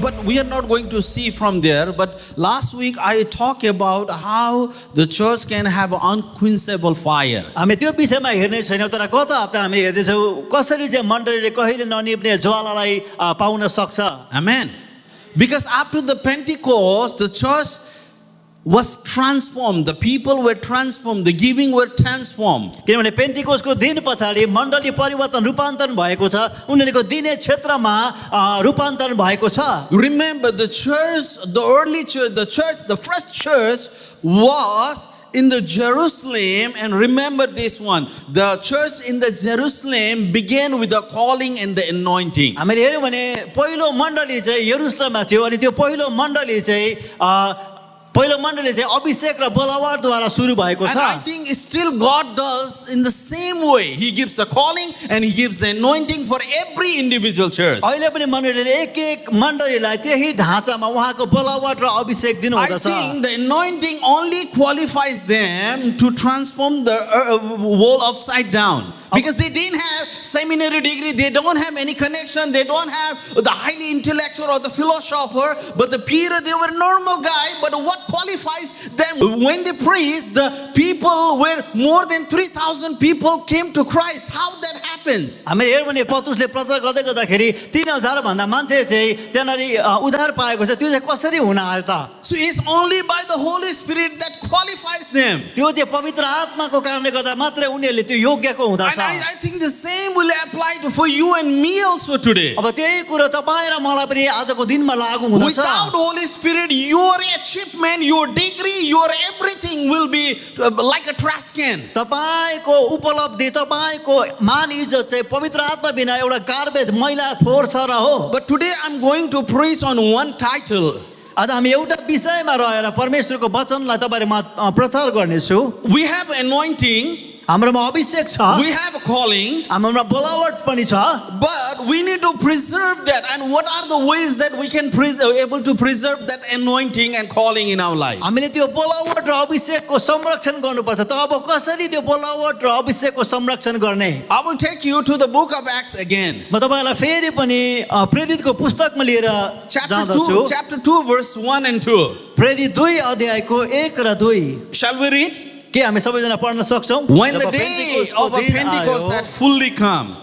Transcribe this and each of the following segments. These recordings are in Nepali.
but we are not going to see from there. But last week I talked about how the church can have unquenchable fire. हामी त्यो विषयमा हेर्ने छैनौँ तर गत हप्ता हामी हेर्दैछौँ कसरी चाहिँ मण्डलीले कहिले ननिप्ने ज्वालालाई पाउन सक्छ. Amen. Because after the Pentecost, the church was transformed. The people were transformed. The giving were transformed. किनभने पेन्टिकोसको दिन पछाडि मण्डली परिवर्तन रूपान्तरण भएको छ. उनीहरूको दिने क्षेत्रमा रूपान्तरण भएको छ. Remember, the church, the early church, the first church was in the Jerusalem. And remember this one, the church in the Jerusalem began with the calling and the anointing. हामीले हेर्यौँ भने पहिलो मण्डली चाहिँ यरुसलेममा थियो अनि त्यो पहिलो मण्डली चाहिँ अभिषेक र बोलावटद्वारा सुरु भएको छ. And I think still God does in the same way. He gives a calling and He gives the anointing for every individual church. अहिले पनि मण्डलीले एक एक मण्डलीलाई त्यही ढाँचामा उहाँको बोलावट र अभिषेक दिनु I हुँदछ. think the anointing only qualifies them to transform the world upside down. Because they didn't have seminary degree, they don't have any connection, they don't have the highly intellectual or the philosopher, but the Peter, they were normal guy. But what qualifies them? When they preached, the people were more than 3,000 people came to Christ. How that happens? हामी हेर्यौँ भने पत्रुसले प्रचार गर्दै गर्दाखेरि 3,000 भन्दा मान्छे चाहिँ त्यहाँनिर उद्धार पाएको छ. त्यो चाहिँ कसरी हुन आयो त? So it's only by the Holy Spirit that qualifies them. त्यो चाहिँ पवित्र आत्माको कारणले गर्दा मात्रै उनीहरूले त्यो योग्यको हुँदछ. And I think the same will apply for you and me also today. अब त्यही कुरो तपाईँ र मलाई पनि आजको दिनमा लागू हुँदछ. Without Holy Spirit, your achievement, your degree, your everything will be like a trash can. तपाईको उपलब्धि तपाईको मान इज्जत चाहिँ पवित्र आत्मा बिना एउटा गार्बेज मैला फोहोर छ र हो. But today I'm going to preach on one title. आज हामी एउटा विषयमा रहेर परमेश्वरको वचनलाई तपाईहरुमा प्रचार गर्नेछु. We have anointing, हाम्रोमा अभिषेक छ, we have a calling, हाम्रोमा बोलावट पनि छ. but we need to preserve that. And what are the ways that we can able to preserve that anointing and calling in our life? हामीले त्यो बोलावट र अभिषेकको संरक्षण गर्नुपर्छ. त अब कसरी त्यो बोलावट र अभिषेकको संरक्षण गर्ने? I will take you to the book of Acts again. म तपाईलाई फेरि पनि प्रेरितको पुस्तकमा लिएर जाँदछु. Chapter 2 verse 1 and 2. प्रेरित 2 अध्यायको 1 र 2. Shall we read? के हामी सबैजना पढ्न सक्छौं? When the day of Pentecost had fully come,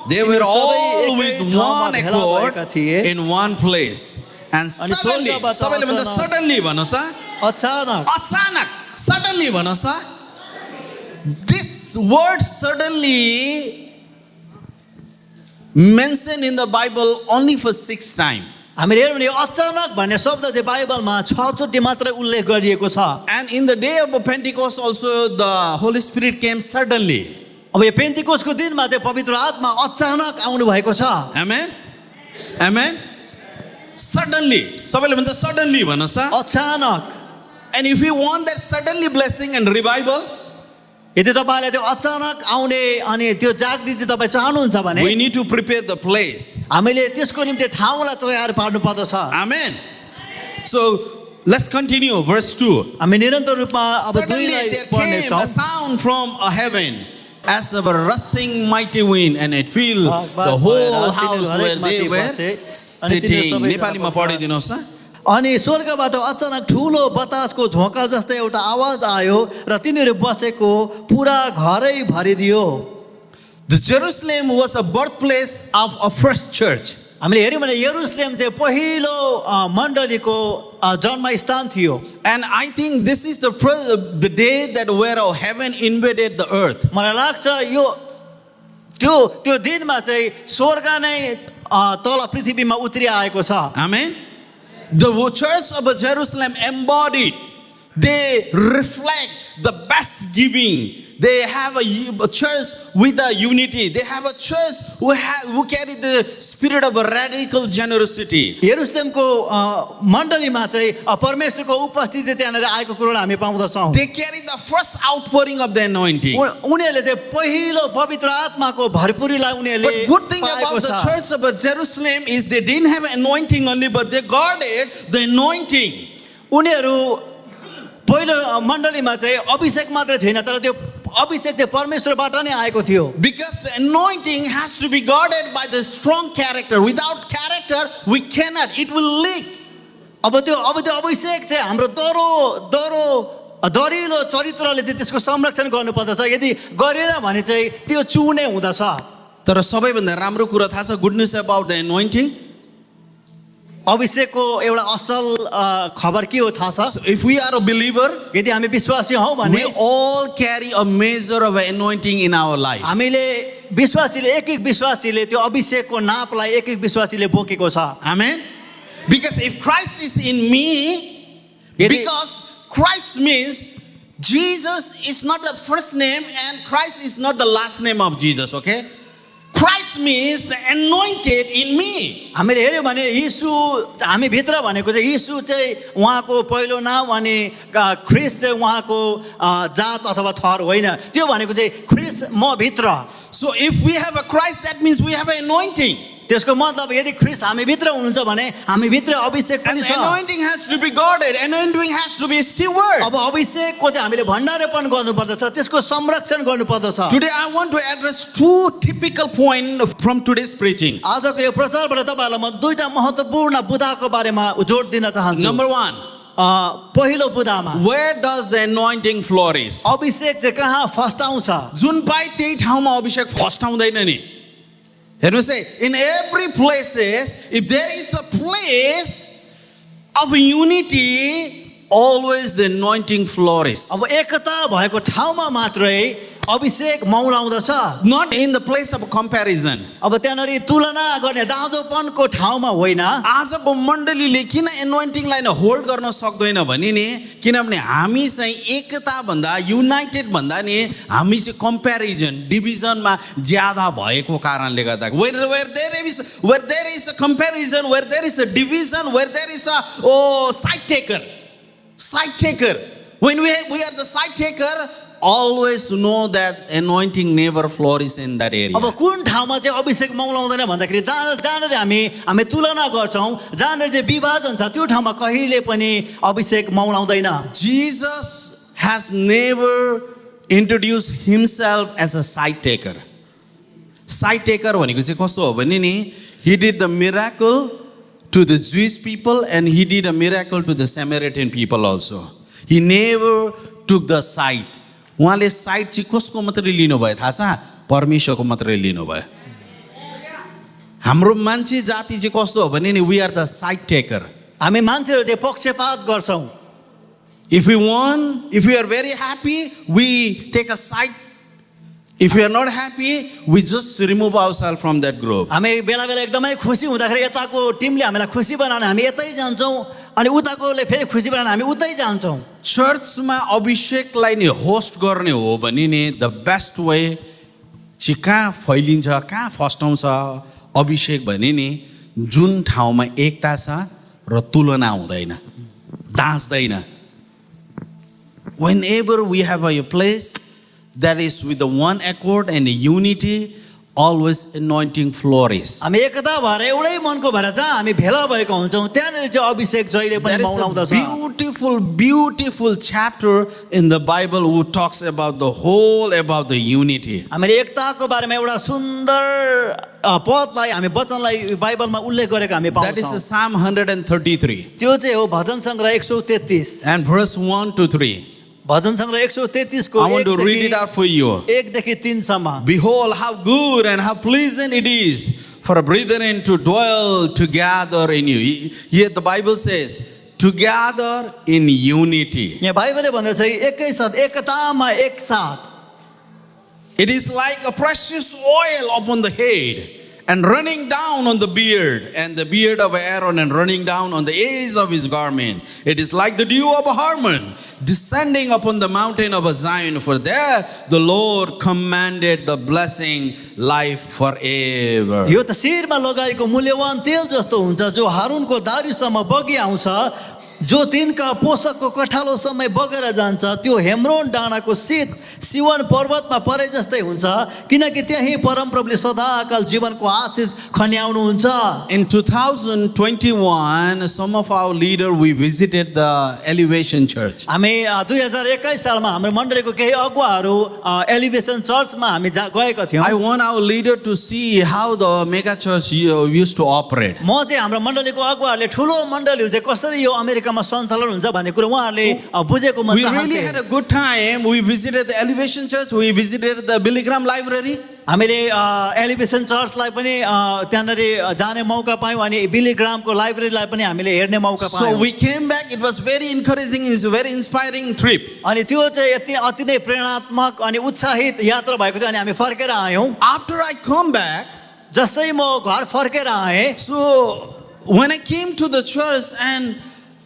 they were all with one accord in one place. And suddenly, suddenly भन्नुस् अचानक, suddenly भन्नुस्. This word suddenly mentioned in the Bible only for 6 times. हामीले हेर्यौँ भने अचानक भन्ने शब्द चाहिँ बाइबलमा 6 चोटि मात्र उल्लेख गरिएको छ. And in the day of Pentecost also the Holy Spirit came suddenly. अब यो पेन्टिकोसको दिनमा चाहिँ पवित्र आत्मा अचानक आउनु भएको छ. Amen. Amen. Suddenly. सबैले भन्छ suddenly भन्नुस्. अचानक. And if you want that suddenly blessing and revival, यदि तपाईलाई त्यो अचानक आउने अनि त्यो जागृति तपाई चाहनुहुन्छ भने we need to prepare the place. हामीले त्यसको निम्ति ठाउँलाई तयार पार्नु पर्दछ. Amen. So let's continue verse 2. हामी निरन्तर रूपमा अब 2 Suddenly लाई there पढ्ने came छौं. a sound from a heaven as of a rushing mighty wind, and it filled the whole house where they were sitting. नेपालीमा पढिदिनुस्. अनि स्वर्गबाट अचानक ठुलो बतासको झोका जस्तै एउटा आवाज आयो र तिनीहरू बसेको पुरा घरै भरिदियो. The Jerusalem was a birthplace of a first church. हामीले हेर्यौँ भने यरुशलेम चाहिँ पहिलो मण्डलीको जन्मस्थान थियो. And I think this is the day that where heaven invaded the earth. मलाई लाग्छ यो त्यो दिनमा चाहिँ स्वर्ग नै तल पृथ्वीमा उत्रि आएको छ. Amen. The church of Jerusalem embodied, they reflect the best giving. They have a church with a unity. They have a church who carry the spirit of a radical generosity. यरुशलेमको मण्डलीमा चाहिँ परमेश्वरको उपस्थिति त्यहाँनिर आएको कुरोलाई हामी पाउँदछौँ. They carry the first outpouring of the anointing. उनीहरूले चाहिँ पहिलो पवित्र आत्माको भरपुरीलाई उनीहरूले. But good thing about the church of Jerusalem is they didn't have anointing only, but they guarded the anointing. उनीहरू पहिलो मण्डलीमा चाहिँ अभिषेक मात्र थिएन तर त्यो अभिषेक चाहिँ परमेश्वरबाट नै आएको थियो Because the anointing has to be guarded by the strong character. Without character, we cannot. It will leak. अब त्यो अभिषेक चाहिँ हाम्रो दरिलो चरित्रले चाहिँ त्यसको संरक्षण गर्नुपर्दछ यदि गरेन भने चाहिँ त्यो चुने हुँदछ तर सबैभन्दा राम्रो कुरा थाहा छ, good news about the anointing. अभिषेकको एउटा असल खबर के हो थाहा छ So if we are a believer, यदि हामी विश्वासी हौ भने we all carry a measure of anointing in our life. हामीले विश्वासीले एक विश्वासीले त्यो अभिषेकको नापलाई एक विश्वासीले बोकेको छ Amen. Because if Christ is in me, because Christ means Jesus is not the first name and Christ is not the last name of Jesus, okay? Christ means the anointed in me. हामीले हेर्यो भने यीशु हामी भित्र भनेको चाहिँ यीशु चाहिँ उहाँको पहिलो नाम अनि ख्रिस्ट चाहिँ उहाँको जात अथवा थर होइन त्यो भनेको चाहिँ ख्रिस्ट म भित्र So if we have a Christ, that means we have an anointing. त्यसको मतलब यदि ख्रिस्ट हामी भित्र हुनुहुन्छ भने हामी भित्र अभिषेक And पनि the छ anointing has to be guarded. Anointing has to be steward. अब अभिषेकको चाहिँ हामीले भण्डारपन गर्नुपर्दछ त्यसको संरक्षण गर्नुपर्दछ Today I want to address two typical points from today's preaching. आजको यो प्रचारबाट तपाईँहरूलाई म दुईटा महत्त्वपूर्ण बुदाको बारेमा जोड दिन चाहन्छु Number one, पहिलो बुदामा where does the anointing flourish? अभिषेक चाहिँ कहाँ फस्टाउँछ जुन पाइ त्यही ठाउँमा अभिषेक फस्टाउँदैन नि हेर्नुहोस् है in every places if there is a place of unity always the anointing flourish. अब एकता भएको ठाउँमा मात्रै अभिषेक मौलाउँदछ Not in the place of comparison. अब त्यहाँनिर तुलना गर्ने दाँजोपनको ठाउँमा होइन आजको मण्डलीले किन एनोइन्टिङलाई होल्ड गर्न सक्दैन भने नि किनभने हामी चाहिँ एकता भन्दा युनाइटेड भन्दा नि हामी चाहिँ कम्प्यारिजन डिभिजनमा ज्यादा भएको कारणले गर्दा where there is a comparison, where there is a division, where there is a side taker when we are the side taker, always know that anointing never flourishes in that area. अब कुन ठाउँमा चाहिँ अभिषेक मौलाउँदैन भन्दाखेरि जहाँनिर हामी तुलना गर्छौँ जहाँनिर चाहिँ विभाजन छ त्यो ठाउँमा कहिले पनि अभिषेक मौलाउँदैन Jesus has never introduced himself as a side taker. Side taker भनेको चाहिँ कस्तो हो भने नि he did the miracle to the Jewish people and he did a miracle to the Samaritan people also. He never took the side. उहाँले साइड चाहिँ कसको मात्रै लिनुभयो थाहा छ परमेश्वरको मात्रै लिनुभयो हाम्रो मान्छे जाति चाहिँ कस्तो हो भने नि we are the side taker हामी मान्छेहरू चाहिँ पक्षपात गर्छौँ if we are very happy we take a side, if we are not happy we just remove ourselves from that group. हामी बेला बेला एकदमै खुसी हुँदाखेरि यताको टिमले हामीलाई खुसी बनाउने हामी यतै जान्छौँ अनि उताकोले फेरि खुसी बनाउने हामी उतै जान्छौँ चर्चमा अभिषेकलाई नि होस्ट गर्ने हो भने नि द बेस्ट वे चाहिँ कहाँ फैलिन्छ कहाँ फस्टाउँछ अभिषेक भने नि जुन ठाउँमा एकता छ र तुलना हुँदैन दाँच्दैन whenever we have a place that is with the one accord and the unity always anointing flourishes. हामी एकता भएर एउटै मनको भएर जहाँ हामी भेला भएको हुन्छौँ त्यहाँनिर चाहिँ अभिषेक जहिले पनि There is मौलाउँदछ a beautiful chapter in the Bible who talks about about the unity. हामीले एकताको बारेमा एउटा सुन्दर पदलाई हामी वचनलाई बाइबलमा उल्लेख गरेको हामी That is पाउँछौँ Psalm 133 त्यो चाहिँ हो भजन सङ्ग्रह 133 and verse 1 to 3. भजन सङ्ग्रह 133 को I want to read it out for you. 1 देखि 3 सम्म Behold, how good and how pleasant it is for a brethren to dwell together in you. Here the Bible says, together in unity. यहाँ बाइबलले भन्दछ एकै साथ एकतामा एक साथ It is like a precious oil upon the head and running down on the beard, and the beard of Aaron and running down on the edge of his garment. It is like the dew of Hermon descending upon the mountain of Zion, for there the Lord commanded the blessing, life forever. यो त शिरमा लगाएको मूल्यवान तेल जस्तो हुन्छ जो हारूनको दारीसम्म बगी आउँछ जो तिनका पोषकको कठालो समय बगेर जान्छ त्यो हेम्रोन डाँडाको शीत सिवन पर्वतमा परे जस्तै हुन्छ किनकि त्यही परमप्रभुले सदाकाल जीवनको आशिष खन्याउनुहुन्छ। In 2021, some of our leaders, we visited the Elevation Church. हामी 2021 सालमा हाम्रो मण्डलीको केही अगुवाहरू एलिभेसन चर्चमा हामी गएका थियौँ। I want our leader to see how the mega church used to operate. म चाहिँ हाम्रो मण्डलीको अगुवाहरूले ठुलो मण्डलीहरू चाहिँ कसरी यो अमेरिकामा सञ्चालन हुन्छ भन्ने कुरो उहाँहरूले बुझेको म We really had चाहन्थे। a good time. We visited the Elevation Church. We visited the Billy Graham Library. हामीले एलिभेसन चर्चलाई पनि त्यहाँनिर जाने मौका पायौँ अनि बिली ग्रामको लाइब्रेरीलाई पनि हामीले हेर्ने मौका So पायौँ। we came back. It was very encouraging. It's a very inspiring trip. अनि त्यो चाहिँ यति अति नै प्रेरणात्मक अनि उत्साहित यात्रा भएको थियो अनि हामी फर्केर आयौँ। After I come back, जसै म घर फर्केर आएँ so when I came to the church and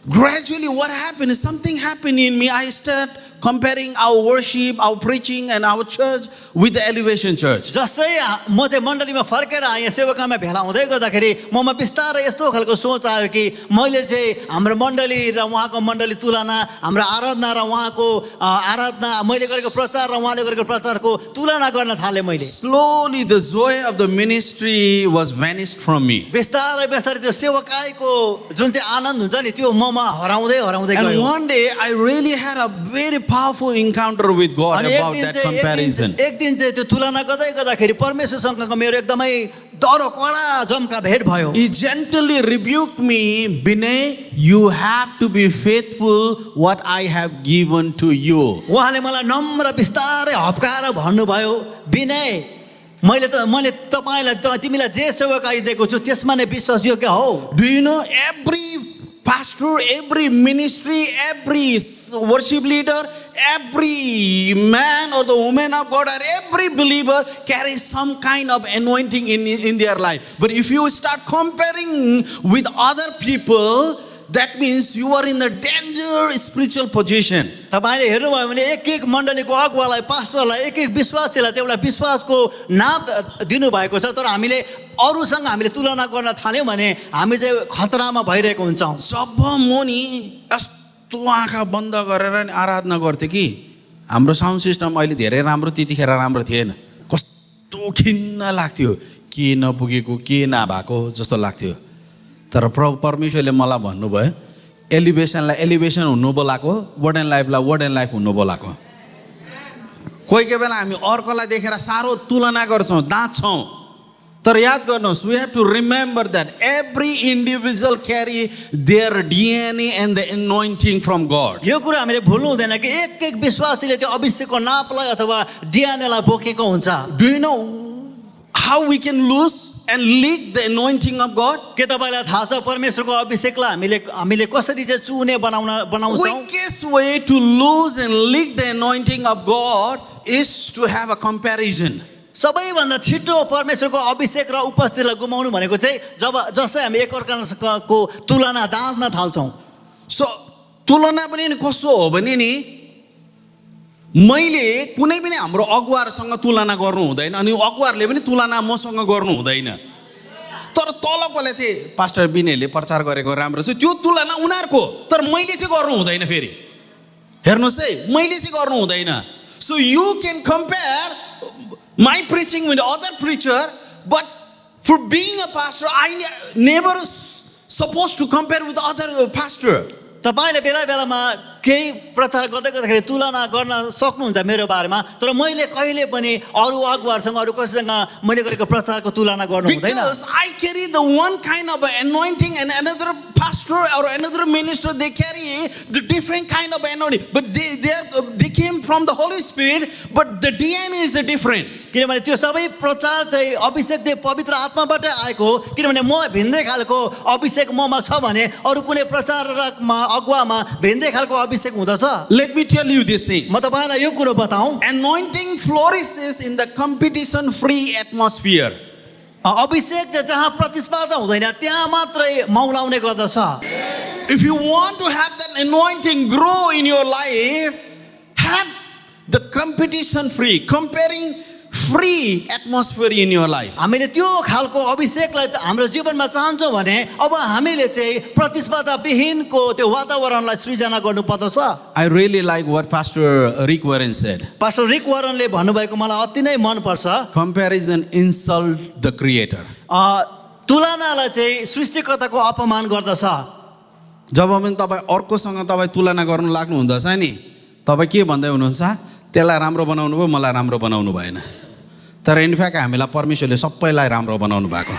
gradually what happened is something happened in me. I start comparing our worship, our preaching and our church with the Elevation Church. जसै म चाहिँ मण्डलीमा फर्केर आएँ सेवाकाममा भेला हुँदै गर्दाखेरि ममा बिस्तारै यस्तो खालको सोच आयो कि मैले चाहिँ हाम्रो मण्डली र उहाँको मण्डली तुलना हाम्रो आराधना र उहाँको आराधना मैले गरेको प्रचार र उहाँले गरेको प्रचारको तुलना गर्न थालेँ मैले। Slowly the joy of the ministry was vanished from me. बिस्तारै बिस्तारै त्यो सेवकाईको जुन चाहिँ आनन्द हुन्छ नि त्यो ममा हराउँदै हराउँदै And गयो। one day I really had a very powerful encounter with God अनि about that comparison. एक दिन चाहिँ त्यो तुलना गर्दै गर्दाखेरि परमेश्वरसँगको मेरो एकदमै डह्रो कडा जम्का भेट भयो। He gently rebuked me, Binay, you have to be faithful what I have given to you. उहाँले मलाई नम्र बिस्तारै हप्काएर भन्नुभयो विनय मैले तपाईँलाई तिमीलाई जे सेवाकाई दिएको छु त्यसमा नै विश्वासयोग्य हौ। Do you know every pastor, every ministry, every worship leader, every man or the woman of God or every believer carries some kind of anointing in their life. But if you start comparing with other people, that means you are in a dangerous spiritual position. तपाईले हेर्नुभयो भने एक एक मण्डलीको अगुवालाई पास्टरलाई एक एक विश्वासीलाई एउटा विश्वासको नाप दिनुभएको छ तर हामीले अरूसँग हामीले तुलना गर्न थाल्यौँ भने हामी चाहिँ खतरामा भइरहेको हुन्छौँ। जब म नि यस्तो आँखा बन्द गरेर नि आराधना गर्थेँ कि हाम्रो साउन्ड सिस्टम अहिले धेरै राम्रो त्यतिखेर राम्रो थिएन। कस्तो खिन्न लाग्थ्यो, के नपुगेको के नभएको जस्तो लाग्थ्यो। तर प्रभु परमेश्वरले मलाई भन्नुभयो एलिभेसनलाई एलिभेसन हुनु बोलाको, वर्ड एन्ड लाइफलाई वर्ड एन्ड लाइफ हुनु बोलाको। कोही कोही बेला हामी अर्कोलाई देखेर साह्रो तुलना गर्छौँ, दाँच्छौँ। तर याद गर्नुहोस्, we have to remember that every individual carry their DNA and the anointing from God. यो कुरा हामीले भुल्नु हुँदैन कि एक एक विश्वासीले त्यो अभिषेकको नापलाई अथवा डिएनएलाई बोकेको हुन्छ। Do you know how we can lose and leak the anointing of God? के तपाईलाई थाहा छ परमेश्वरको अभिषेकलाई हामीले कसरी चाहिँ चुने बनाउँछौँ? Quickest way to lose and leak the anointing of God is to have a comparison. सबैभन्दा छिटो परमेश्वरको अभिषेक र उपस्थितिलाई गुमाउनु भनेको चाहिँ जसै हामी एकअर्काको तुलना दाँच्न थाल्छौँ। So तुलना पनि नि कस्तो हो भने नि मैले कुनै पनि हाम्रो अगुवाहरूसँग तुलना गर्नु हुँदैन अनि अगुवाहरूले पनि तुलना मसँग गर्नु हुँदैन। तर तलकोले चाहिँ पास्टर बिनेले प्रचार गरेको राम्रो छ त्यो तुलना उनीहरूको, तर मैले चाहिँ गर्नु हुँदैन। फेरि हेर्नुहोस् है, मैले चाहिँ गर्नु हुँदैन। So you can compare my preaching with other preacher, but for being a pastor I never supposed to compare with other pastor. तपाईले बेला बेलामा केही प्रचार गर्दै गर्दाखेरि तुलना गर्न सक्नुहुन्छ मेरो बारेमा, तर मैले कहिले पनि अरू अगुवाहरूसँग अरू कसैसँग मैले गरेको प्रचारको तुलना गर्नु हुँदैन। Because I carry the one kind of anointing and another pastor or another minister they carry the different kind of anointing, but they came from the Holy Spirit, but the DNA is different. किनभने त्यो सबै प्रचार चाहिँ अभिषेक चाहिँ पवित्र आत्माबाट आएको हो। किनभने म भिन्दै खालको अभिषेक ममा छ भने अरू कुनै प्रचारकमा अगुवामा भिन्दै खालको अभिषेक हुँदछ। Let me tell you this thing. म तपाईलाई यो कुरो बताऊं, Anointing flourishes in the competition free atmosphere. अभिषेक चाहिँ जहाँ प्रतिस्पर्धा हुँदैन त्यहाँ मात्रै मौलाउने गर्दछ। If you want to have that anointing grow in your life, have the competition free, comparing free atmosphere in your life. हामीले त्यो खालको अभिषेकलाई हाम्रो जीवनमा चाहन्छौँ भने अब हामीले चाहिँ प्रतिस्पर्धा विहीनको त्यो वातावरणलाई सृजना गर्नुपर्दछ। I really like what Pastor Rick Warren said. Pastor Rick वारनले भन्नुभएको मलाई अति नै मनपर्छ। Comparison insult the creator. तुलनालाई चाहिँ सृष्टिकर्ताको अपमान गर्दछ। जब पनि तपाईँ अर्कोसँग तपाईँ तुलना गर्नु लाग्नु हुँदछ नि, तपाईँ के भन्दै हुनुहुन्छ? त्यसलाई राम्रो बनाउनु भयो, मलाई राम्रो बनाउनु भएन। तर इनफ्याक्ट हामीलाई परमेश्वरले सबैलाई राम्रो बनाउनु भएको।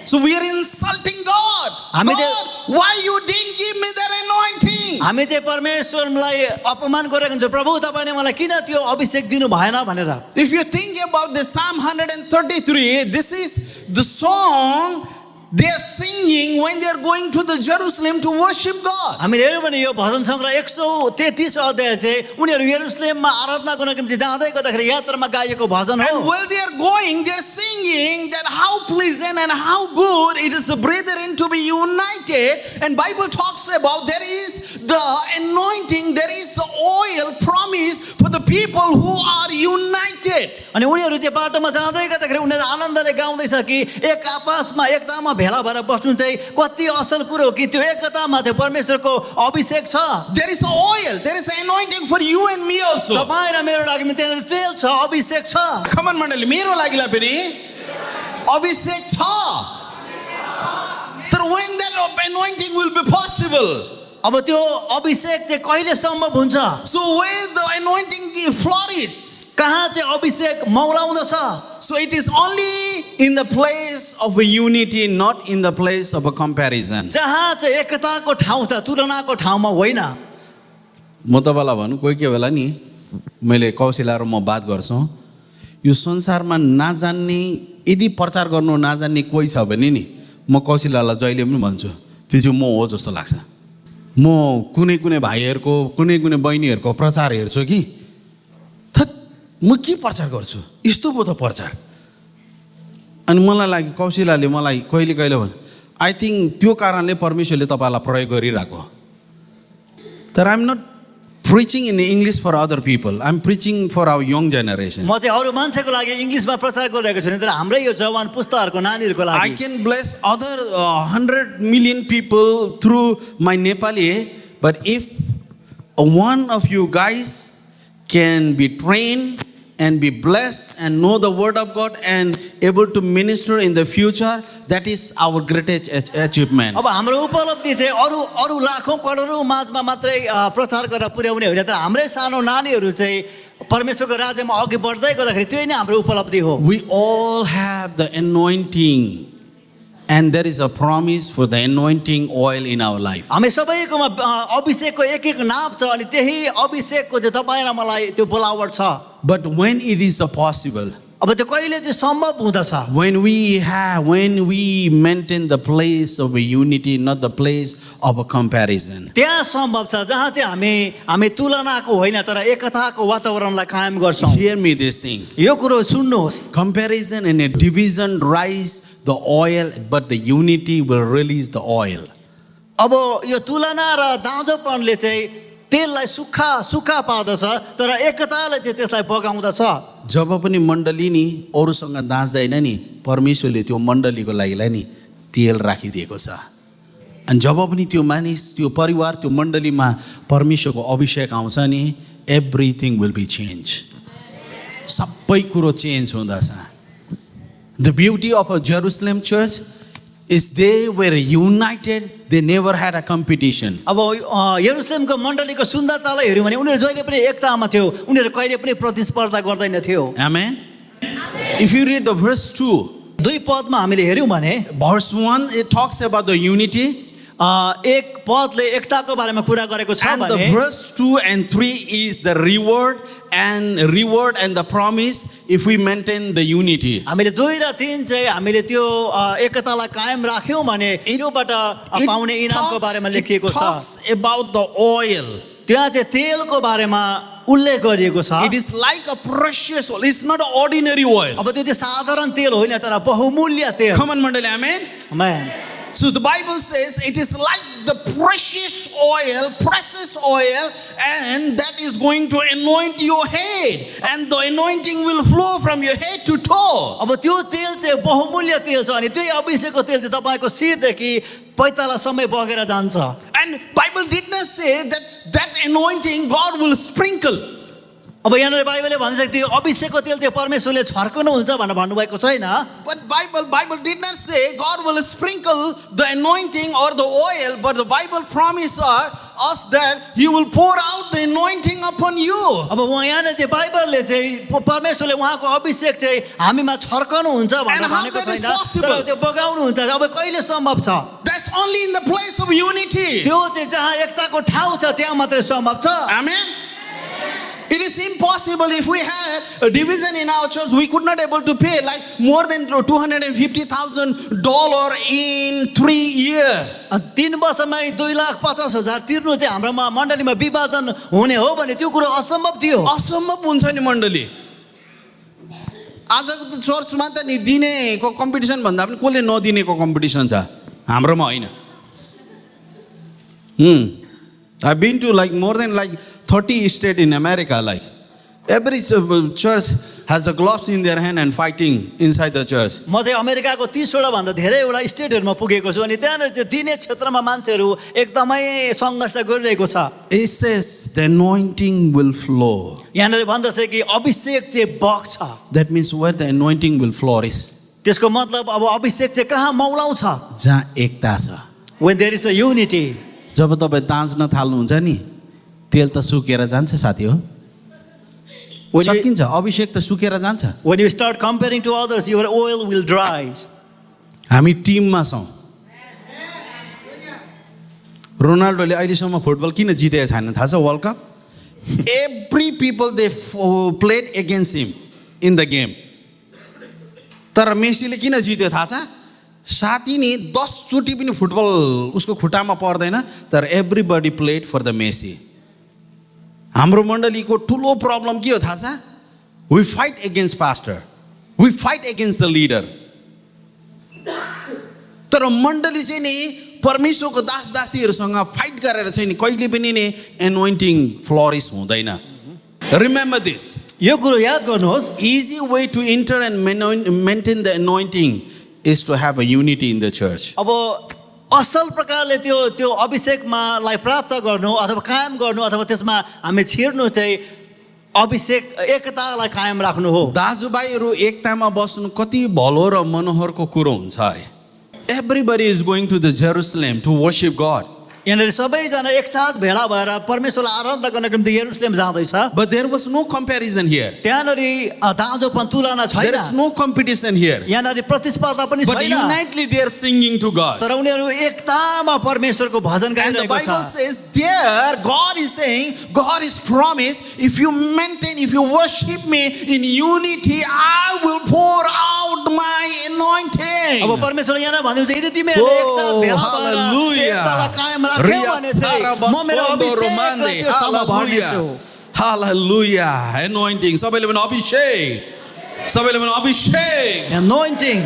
So we are insulting God. God, why you didn't give me that anointing? हामी चाहिँ परमेश्वरलाई अपमान गरेको हुन्छ, प्रभु तपाईँले मलाई किन त्यो अभिषेक दिनु भएन भनेर। If you think about the Psalm 133, this is the song they are singing when they are going to the Jerusalem to worship God. हामीले हेर्यौँ भने यो भजन सङ्ग्रह 133 अध्याय चाहिँ उनीहरू यरुसलेममा आराधना गर्नको निम्ति जाँदै गर्दाखेरि यात्रामा गाइएको भजन हो। And while they are going, they are singing that how pleasant and how good it is, brethren, to be united. And Bible talks about there is the anointing, there is the oil promise for the people who are united. अनि उनीहरू त्यो बाटोमा जाँदै गर्दाखेरि उनीहरू आनन्दले गाउँदैछ कि एक आपसमा एकतामा भेला भएर बस्नु चाहिँ कति असल कुरो हो कि त्यो एकतामा त्यो परमेश्वरको अभिषेक छ। There is oil, there is anointing for you and me also. तपाईँ र मेरो लागि त्यहाँनिर तेल छ, अभिषेक छ। Come on, मण्डली, मेरो लागिला पनि अभिषेक छ। तर when that anointing will be possible? अब त्यो अभिषेक चाहिँ कहिले सम्भव हुन्छ? So where the anointing flourish? कहाँ चाहिँ अभिषेक मौलाउँदछ? So it is only in the place of a unity, not in the place of a comparison. जहाँ चाहिँ एकताको ठाउँ छ, तुलनाको ठाउँमा होइन। म तपाईँलाई भन्नु, कोही के बेला नि मैले कौशिला र म बात गर्छौँ, यो संसारमा नजान्ने, यदि प्रचार गर्नु नजान्ने कोही छ भने नि म कौशिलालाई जहिले पनि भन्छु त्यो चाहिँ म हो जस्तो लाग्छ। म कुनै कुनै भाइहरूको, कुनै कुनै बहिनीहरूको प्रचार हेर्छु कि म के प्रचार गर्छु, यस्तो पो त प्रचार। अनि मलाई लाग्यो कौशिलाले मलाई कहिले कहिले भने आई थिङ्क त्यो कारणले परमेश्वरले तपाईँलाई प्रयोग गरिरहेको। तर I am not preaching in English for other people. I'm preaching for our young generation. म चाहिँ अरू मान्छेको लागि इङ्ग्लिसमा प्रचार गरिरहेको छैन, तर हाम्रै यो जवान पुस्ताहरूको नानीहरूको लागि। I can bless other 100 million people through my Nepali, but if one of you guys can be trained and be blessed and know the word of God and able to minister in the future, that is our greatest achievement. अब हाम्रो उपलब्धि चाहिँ अरू लाखौँ करोडौँ माझमा मात्रै प्रचार गरेर पुर्याउने होइन, तर हाम्रै सानो नानीहरू चाहिँ परमेश्वरको राज्यमा अघि बढ्दै गर्दाखेरि त्यही नै हाम्रो उपलब्धि हो। We all have the anointing, and there is a promise for the anointing oil in our life. हामी सबैकोमा अभिषेकको एक एक नाप छ, अनि त्यही अभिषेकको चाहिँ तपाईँ र मलाई त्यो बोलावट छ। But when it is possible, अब त्यो कहिले चाहिँ सम्भव हुँदछ? when we maintain the place of a unity, not the place of a comparison. त्यहाँ सम्भव छ जहाँ चाहिँ हामी तुलनाको होइन तर एकताको वातावरणलाई कायम गर्छौँ। Hear me this thing. यो कुरो सुन्नुहोस्, Comparison and a division rise the oil, but the unity will release the oil. अब यो तुलना र दाँजोपनले चाहिँ तेललाई सुक्खा पार्दछ, तर एकताले चाहिँ त्यसलाई बगाउँदछ। जब पनि मण्डली नि अरूसँग दाँच्दैन नि, परमेश्वरले त्यो मण्डलीको लागिलाई नि तेल राखिदिएको छ। अनि जब पनि त्यो मानिस, त्यो परिवार, त्यो मण्डलीमा परमेश्वरको अभिषेक आउँछ नि, एभ्रिथिङ विल बी चेन्ज। सबै कुरो चेन्ज हुँदछ। The beauty of a Jerusalem church is they were united, they never had a competition. अब यरुसलेमको मण्डलीको सुन्दरतालाई हेर्यौँ भने उनीहरू जहिले पनि एकतामा थियो, उनीहरू कहिले पनि प्रतिस्पर्धा गर्दैन थियो। Amen. If you read the verse 2, दुई पदमा हामीले हेर्यौँ भने verse 1, it talks about the unity. एक पदले एकताको बारेमा कुरा गरेको छ And the भने verse 2 and 3 is the reward and the promise if we maintain the unity. हामीले 2 र 3 चाहिँ हामीले त्यो एकतालाई कायम राख्यौँ भने त्योबाट पाउने इनामको बारेमा लेखिएको It छ। talks about the oil. त्यहाँ चाहिँ तेलको बारेमा उल्लेख गरिएको छ। It is like a precious oil. It's not an ordinary oil. अब त्यो चाहिँ साधारण तेल होइन तर बहुमूल्य तेल। Come on, Mandali, amen. Amen. So the Bible says it is like the precious oil, and that is going to anoint your head, and the anointing will flow from your head to toe. अब त्यो तेल चाहिँ बहुमूल्य तेल छ अनि त्यही अभिषेकको तेल चाहिँ तपाईँको शिरदेखि पैतालासम्म बगेर जान्छ And Bible did not say that anointing God will sprinkle. अब यहाँनिर बाइबलले भन्छ त्यो अभिषेकको तेल चाहिँ परमेश्वरले छर्कनुहुन्छ भनेर भन्नुभएको छैन But Bible did not say God will sprinkle the anointing or the oil, but the Bible promises us that He will pour out the anointing upon you. अब उहाँ यहाँनिर चाहिँ बाइबलले चाहिँ परमेश्वरले उहाँको अभिषेक चाहिँ हामीमा छर्कनुहुन्छ भनेर And how भनेको that is छैन possible? तर त्यो बगाउनुहुन्छ अब कहिले सम्भव छ That's only in the place of unity. त्यो चाहिँ जहाँ एकताको ठाउँ छ त्यहाँ मात्रै सम्भव छ Amen. It is impossible. If we had a division in our church, we could not able to pay like more than $250,000 in 3 years. 3 वर्षमा 2,50,000 तिर्नु चाहिँ हाम्रोमा मण्डलीमा विभाजन हुने हो भने त्यो कुरो असम्भव थियो असम्भव हुन्छ नि मण्डली आजको त चर्चमा त नि दिनेको कम्पिटिसन भन्दा पनि कसले नदिनेको कम्पिटिसन छ हाम्रोमा होइन I've been to like more than like 30 states in America. Like every church has a gloves in their hand and fighting inside the church. म चाहिँ अमेरिकाको 30 वटा भन्दा धेरैवटा स्टेटहरुमा पुगेको छु अनि त्यहाँनिर चाहिँ दिने क्षेत्रमा मान्छेहरू एकदमै सङ्घर्ष गरिरहेको छ It says the anointing will flow. यहाँनिर भन्दछ कि अभिषेक चाहिँ बग्छ That means where the anointing will flourish. त्यसको मतलब अब अभिषेक चाहिँ कहाँ मौलाउँछ जहाँ एकता छ. when there is a unity जब तपाईँ दाँच्न थाल्नुहुन्छ नि तेल त सुकेर जान्छ साथी हो सकिन्छ अभिषेक त सुकेर जान्छ when you start comparing to others your oil will dry हामी टिममा छौँ रोनाल्डोले अहिलेसम्म फुटबल किन जितेको छैन थाहा छ world cup every people they played against him in the game तर मेसीले किन जित्यो थाहा छ साथी नि 10 चोटि पनि फुटबल उसको खुट्टामा पर्दैन तर everybody played for the Messi हाम्रो मण्डलीको ठुलो प्रब्लम के हो थाहा छ we fight against pastor we fight against the leader तर मण्डली चाहिँ नि परमेश्वरको दास दासीहरूसँग फाइट गरेर चाहिँ नि कहिले पनि नि एनोइन्टिङ फ्लोरिस हुँदैन रिमेम्बर दिस यो कुरो याद गर्नुहोस् easy way to enter and maintain the anointing is to have a unity in the church. अब असल प्रकारले त्यो अभिषेकमा लाई प्राप्त गर्नु अथवा कायम गर्नु अथवा त्यसमा हामी छिर्नु चाहिँ अभिषेक एकतालाई कायम राख्नु हो दाजुभाइहरू एकतामा बस्नु कति भलो र मनोहरको कुरो हुन्छ अरे Everybody is going to the Jerusalem to worship God. यहाँनिर सबैजना एकसाथ भेला भएर परमेश्वरलाई आराधना गर्नको निम्ति यरुशलेम जाँदैछ But there was no comparison here. त्यहाँनिर दाँजोपन तुलना छैन There is no competition here. यहाँनिर प्रतिस्पर्धा पनि But छैन unitedly they are singing to God. तर उनीहरू एकतामा परमेश्वरको भजन And the गाइरहेको Bible छ says there, God is saying, God is promised, if you worship me in unity, I will pour out my anointing. अब परमेश्वरले यहाँ भनिन्छ यदि तिमीहरूले एकसाथ भेला भएर एकतालाई कायम राख्यौ भने चाहिँ म मेरो अभिषेकलाई त्यो ठाउँमा भर्नेछु Hallelujah. Anointing. सबैले भन्नु अभिषेक. सबैले भन्नु अभिषेक. anointing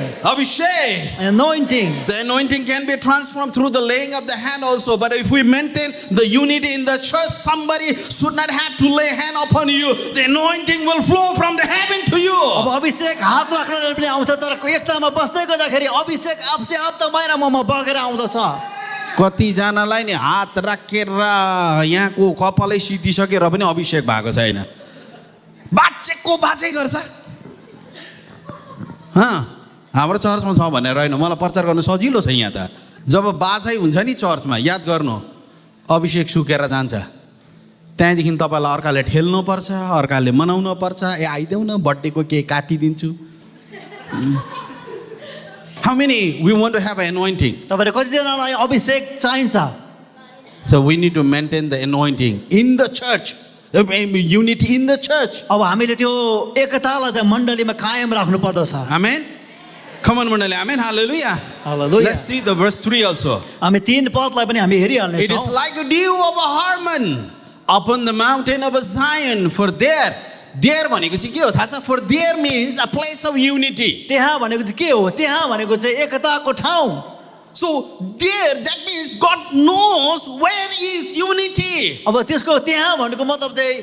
The anointing can be transformed through the laying of the hand also. But if we maintain the unity in the church, somebody should not have to lay hand upon you. The anointing will flow from the heaven to you. अब अभिषेक हात राख्नले पनि आउँछ तर एकतामा बस्दै गर्दाखेरि अभिषेक आपसे आप त बाहिर ममा बगेर आउँदछ कतिजनालाई नि हात राखेर यहाँको कपालै सिद्धिसकेर पनि अभिषेक भएको छैन बाचेको बाचै गर्छ हाम्रो चर्चमा छ भनेर होइन मलाई प्रचार गर्न सजिलो छ यहाँ त जब बाजै हुन्छ नि चर्चमा याद गर्नु अभिषेक सुकेर जान्छ त्यहाँदेखि तपाईँलाई अर्काले ठेल्नुपर्छ अर्काले मनाउनु पर्छ आइदेऊ न बर्थडेको cake काटिदिन्छु How many we want to have an anointing? तपाईहरु कतिजनालाई अभिषेक चाहिन्छ So we need to maintain the anointing in the church. Unity in the church. अब हामीले त्यो एकतालाई चाहिँ मण्डलीमा कायम राख्नु पर्दछ Amen. Come on मण्डली. Amen. Hallelujah. Hallelujah. Let's see the verse 3 also. हामी 3 पदलाई पनि हामी हेरिहाल्ने It is छौं like a dew of a Hermon upon the mountain of Zion, for there भनेको चाहिँ के हो थाहा छ for there means a place of unity. त्यहाँ भनेको चाहिँ के हो त्यहाँ भनेको चाहिँ एकताको ठाउँ So So there, that means God knows where is unity. अब त्यसको त्यहाँ भनेको मतलब चाहिँ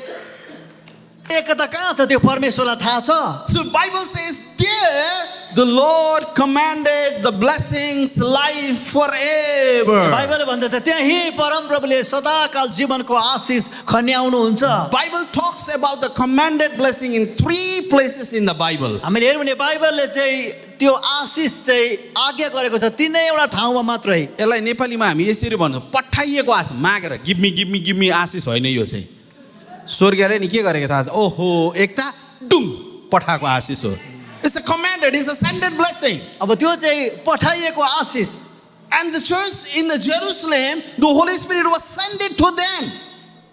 एकता कहाँ छ त्यो परमेश्वरलाई थाहा छ. So Bible says there the Lord commanded the blessings life forever. बाइबलले भन्दछ त्यही परमप्रभुले सदाकाल जीवनको आशिष खन्याउनुहुन्छ. Bible talks about the commanded blessing in 3 places in the Bible. हामीले हेर्यौँ भने बाइबलले चाहिँ त्यो आशिष चाहिँ आज्ञा गरेको छ तीनैवटा ठाउँमा मात्रै. यसलाई नेपालीमा हामी यसरी भन्छौँ पठाइएको आशिष मागेर गिभ मी आशिष होइन यो चाहिँ. स्वर्गले नि के गरेको थाहा ओहो एकता डुम पठाएको आशिष हो. It's a commanded, it's a sended blessing. अब त्यो चाहिँ पठाइएको आशिष. And the church in the Jerusalem, the Holy Spirit was sent to them.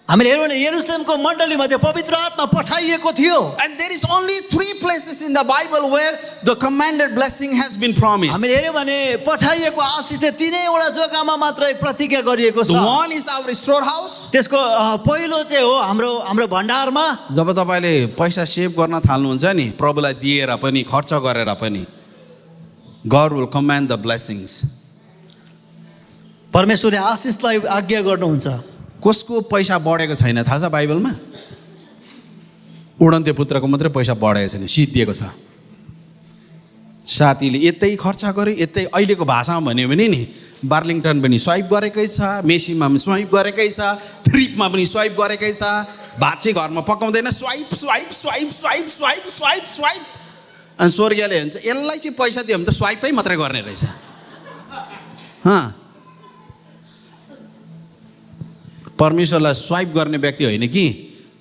हामीले हेर्यौँ भने यरुशलेमको मण्डलीमा त्यो पवित्र आत्मा पठाइएको थियो. And there is only 3 places in the Bible where the commanded blessing has been promised. हामीले हेर्यौँ भने पठाइएको आशिष चाहिँ तीनैवटा जग्गामा मात्रै प्रतिज्ञा गरिएको The छ. one is our storehouse. त्यसको पहिलो चाहिँ हो हाम्रो भण्डारमा. जब तपाईले पैसा सेभ गर्न थाल्नुहुन्छ नि प्रभुलाई दिएर पनि खर्च गरेर पनि God will command the blessings. परमेश्वरले आशिषलाई आज्ञा गर्नुहुन्छ. कसको पैसा बढेको छैन थाहा छ बाइबलमा? उडन्ते पुत्रको मात्रै पैसा बढेको छैन, सिद्धिएको छ. साथीले यतै खर्च गर्यो, यतै अहिलेको भाषामा भन्यो भने नि बार्लिङटन पनि स्वाइप गरेकै छ, मेसीमा पनि स्वाइप गरेकै छ, थ्रिपमा पनि स्वाइप गरेकै छ. भात चाहिँ घरमा पकाउँदैन, swipe swipe swipe swipe swipe swipe swipe. अनि स्वर्गीयले भन्छ यसलाई चाहिँ पैसा दियो भने त स्वाइपै मात्रै गर्ने रहेछ. परमेश्वरलाई स्वाइप गर्ने व्यक्ति होइन कि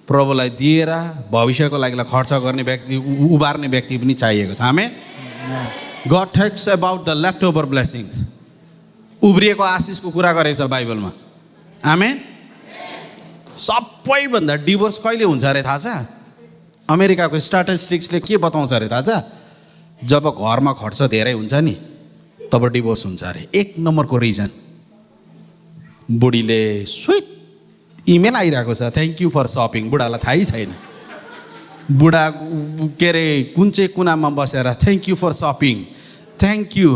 प्रभुलाई दिएर भविष्यको लागि खर्च गर्ने व्यक्ति उबार्ने व्यक्ति पनि चाहिएको छ. आमेन. God talks about the leftover blessings. उब्रिएको आशिषको कुरा गरेको छ बाइबलमा. आमेन. सबैभन्दा डिभोर्स कहिले हुन्छ अरे थाहा छ? अमेरिकाको स्ट्याटिस्टिक्सले के बताउँछ अरे थाहा छ? जब घरमा खर्च धेरै हुन्छ नि तब डिभोर्स हुन्छ अरे. 1 नम्बरको रिजन बुढीले स्विट इमेल आइरहेको छ थ्याङ्क यू फर सपिङ. बुढालाई थाहै छैन. बुढा के अरे कुन चाहिँ कुनामा बसेर thank you for shopping, thank you.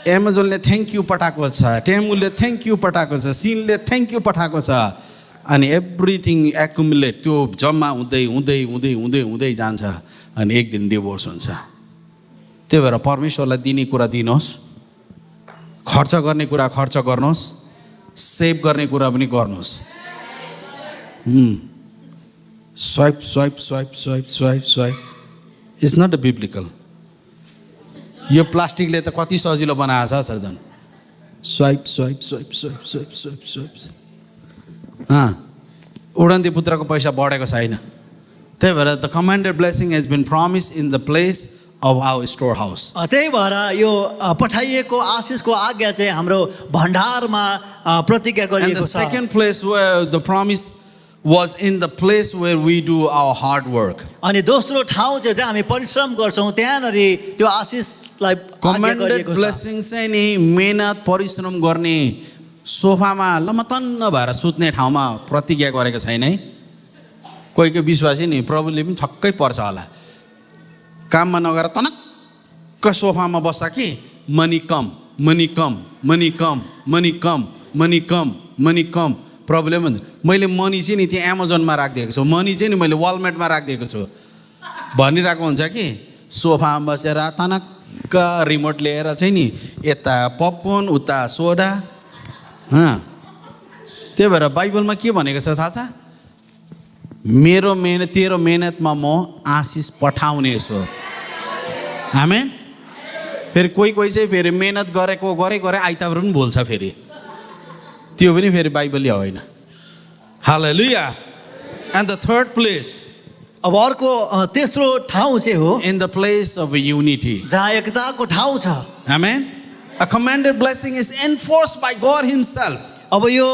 एमाजोनले थ्याङ्क यू पठाएको छ, टेमुले थ्याङ्क यू पठाएको छ, सिनले थ्याङ्क यू पठाएको छ. अनि एभ्रिथिङ एकुमुलेट त्यो जम्मा हुँदै हुँदै हुँदै हुँदै हुँदै जान्छ अनि एक दिन डिभोर्स हुन्छ. त्यही भएर परमेश्वरलाई दिने कुरा दिनुहोस्, खर्च गर्ने कुरा खर्च गर्नुहोस्, सेभ गर्ने कुरा पनि गर्नुहोस्. Swipe, swipe, swipe, swipe, swipe, swipe. It's not a biblical. यो प्लास्टिकले त कति सजिलो बनाएको छ झन्. Swipe swipe swipe swipe swipe swipe swipe. उडन्ती पुत्रको पैसा बढेको छैन. त्यही भएर the commanded blessing has been promise in the place of our storehouse. त्यही भएर यो पठाइएको आशिषको आज्ञा चाहिँ हाम्रो भण्डारमा प्रतिज्ञा And गरिएको the छ. second place where the promise was in the place where we do our hard work. अनि दोस्रो ठाउँ चाहिँ जहाँ हामी परिश्रम गर्छौँ त्यहाँनेरि त्यो आशिषलाई आज्ञा Commanded गरिएको छ. blessing चाहिँ नि मेहनत परिश्रम गर्ने सोफामा लमतन्न भएर सुत्ने ठाउँमा प्रतिज्ञा गरेको छैन है. कोही कोही विश्वासी नि प्रभुले पनि छक्कै पर्छ होला. काममा नगएर तनक्क सोफामा बस्छ कि मनी कम मनी कम मनी कम मनी कम मनी कम मनी कम. प्रभुले भन्छ मैले मनी चाहिँ नि त्यहाँ एमाजोनमा राखिदिएको छु, मनी चाहिँ नि मैले वालमार्टमा राखिदिएको छु भनिरहेको हुन्छ कि सोफामा बसेर तनक्क रिमोट लिएर चाहिँ नि यता पपकर्न उता सोडा. त्यही भएर बाइबलमा के भनेको छ थाहा छ? मेरो मेहनत तेरो मेहनतमा म आशिष पठाउने छु. आमेन. फेरि कोही कोही चाहिँ फेरि मेहनत गरेको गरे आइतबार पनि भुल्छ फेरि. त्यो पनि फेरि बाइबलले होइन. हालेलुया. And the third place, अब अर्को तेस्रो ठाउँ चाहिँ हो in the place of unity. जहाँ एकताको ठाउँ छ. Amen. A commanded blessing is enforced by God himself. अब यो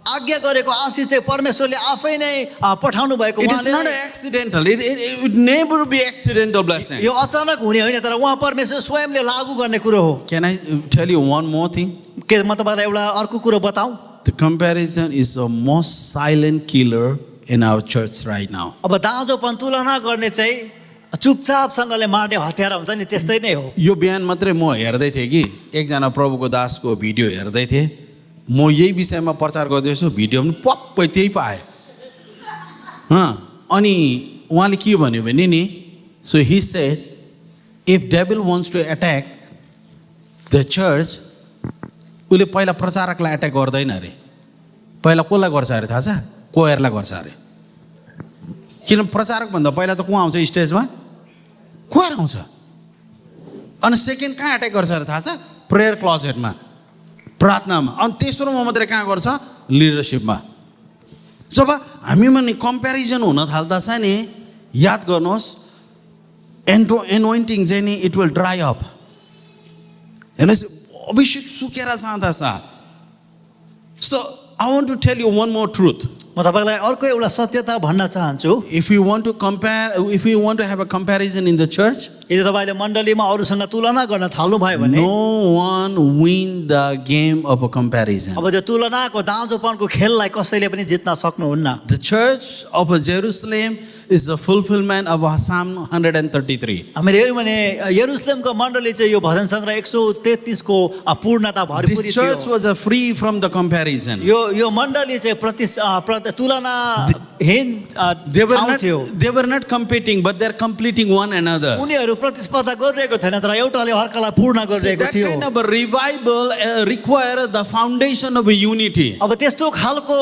आज्ञा गरेको आशिष चाहिँ परमेश्वरले आफै नै पठाउनु भएको. It is not accidental. It would never be accidental blessing. यो अचानक हुने होइन तर उहाँ परमेश्वर स्वयंले लागू गर्ने कुरो हो. Can I tell you one more thing? के म तपाईँलाई एउटा अर्को कुरो बताऊँ? The comparison is the most silent killer in our church right now. अब दाँजोपन तुलना गर्ने चाहिँ चुपचापसँगले मार्ने हतियार हुन्छ नि त्यस्तै नै हो। यो बिहान मात्रै म हेर्दै थिएँ कि एकजना प्रभुको दासको भिडियो हेर्दै थिएँ। म यही विषयमा प्रचार गर्दैछु, भिडियो पनि पप्पै त्यही पाएँ। अनि उहाँले के भन्यो भने नि, so he said if devil wants to attack the church, उसले पहिला प्रचारकलाई एट्याक गर्दैन अरे, पहिला कसलाई गर्छ अरे थाहा छ? कोयरलाई गर्छ अरे। किन प्रचारक भन्दा पहिला त को आउँछ स्टेजमा? कोयर आउँछ। अनि सेकेन्ड कहाँ एट्याक गर्छ अरे थाहा छ? प्रेयर क्लोजेटमा, प्रार्थनामा। अनि तेस्रोमा मात्रै कहाँ गर्छ? लिडरसिपमा। जब हामीमा नि कम्पेरिजन हुन थाल्दछ नि, याद गर्नुहोस् एनोइन्टिङ चाहिँ नि इट विल ड्राई अप। हेर्नुहोस् अभिषेक सुकेर जाँदछ। So I want to tell you one more truth. म तपाईलाई अर्को एउटा सत्यता भन्न चाहन्छु। If you want to compare, if you want to have a comparison in the church, यदि तपाईले मण्डलीमा अरूसँग तुलना गर्न थाल्नु भयो भने no one win the game of a comparison. अब त्यो तुलनाको दाँजोपनको खेललाई कसैले पनि जित्न सक्नुहुन्न। The church of Jerusalem is the fulfillment of Psalm 133. हामीले हेर्यौँ भने यरुशलेमको मण्डली चाहिँ यो भजन सङ्ग्रह 133 को पूर्णता भरपूरी This church थियो। was free from the comparison. यो मण्डली चाहिँ तुलनाहीन They were ठाउँ थियो। they were not competing, but they are completing one another. उनीहरू प्रतिस्पर्धा गरिरहेको थिएन, तर एउटाले अर्कालाई पूर्ण So गरिरहेको that थियो। kind of a revival require the foundation of a unity. अब त्यस्तो खालको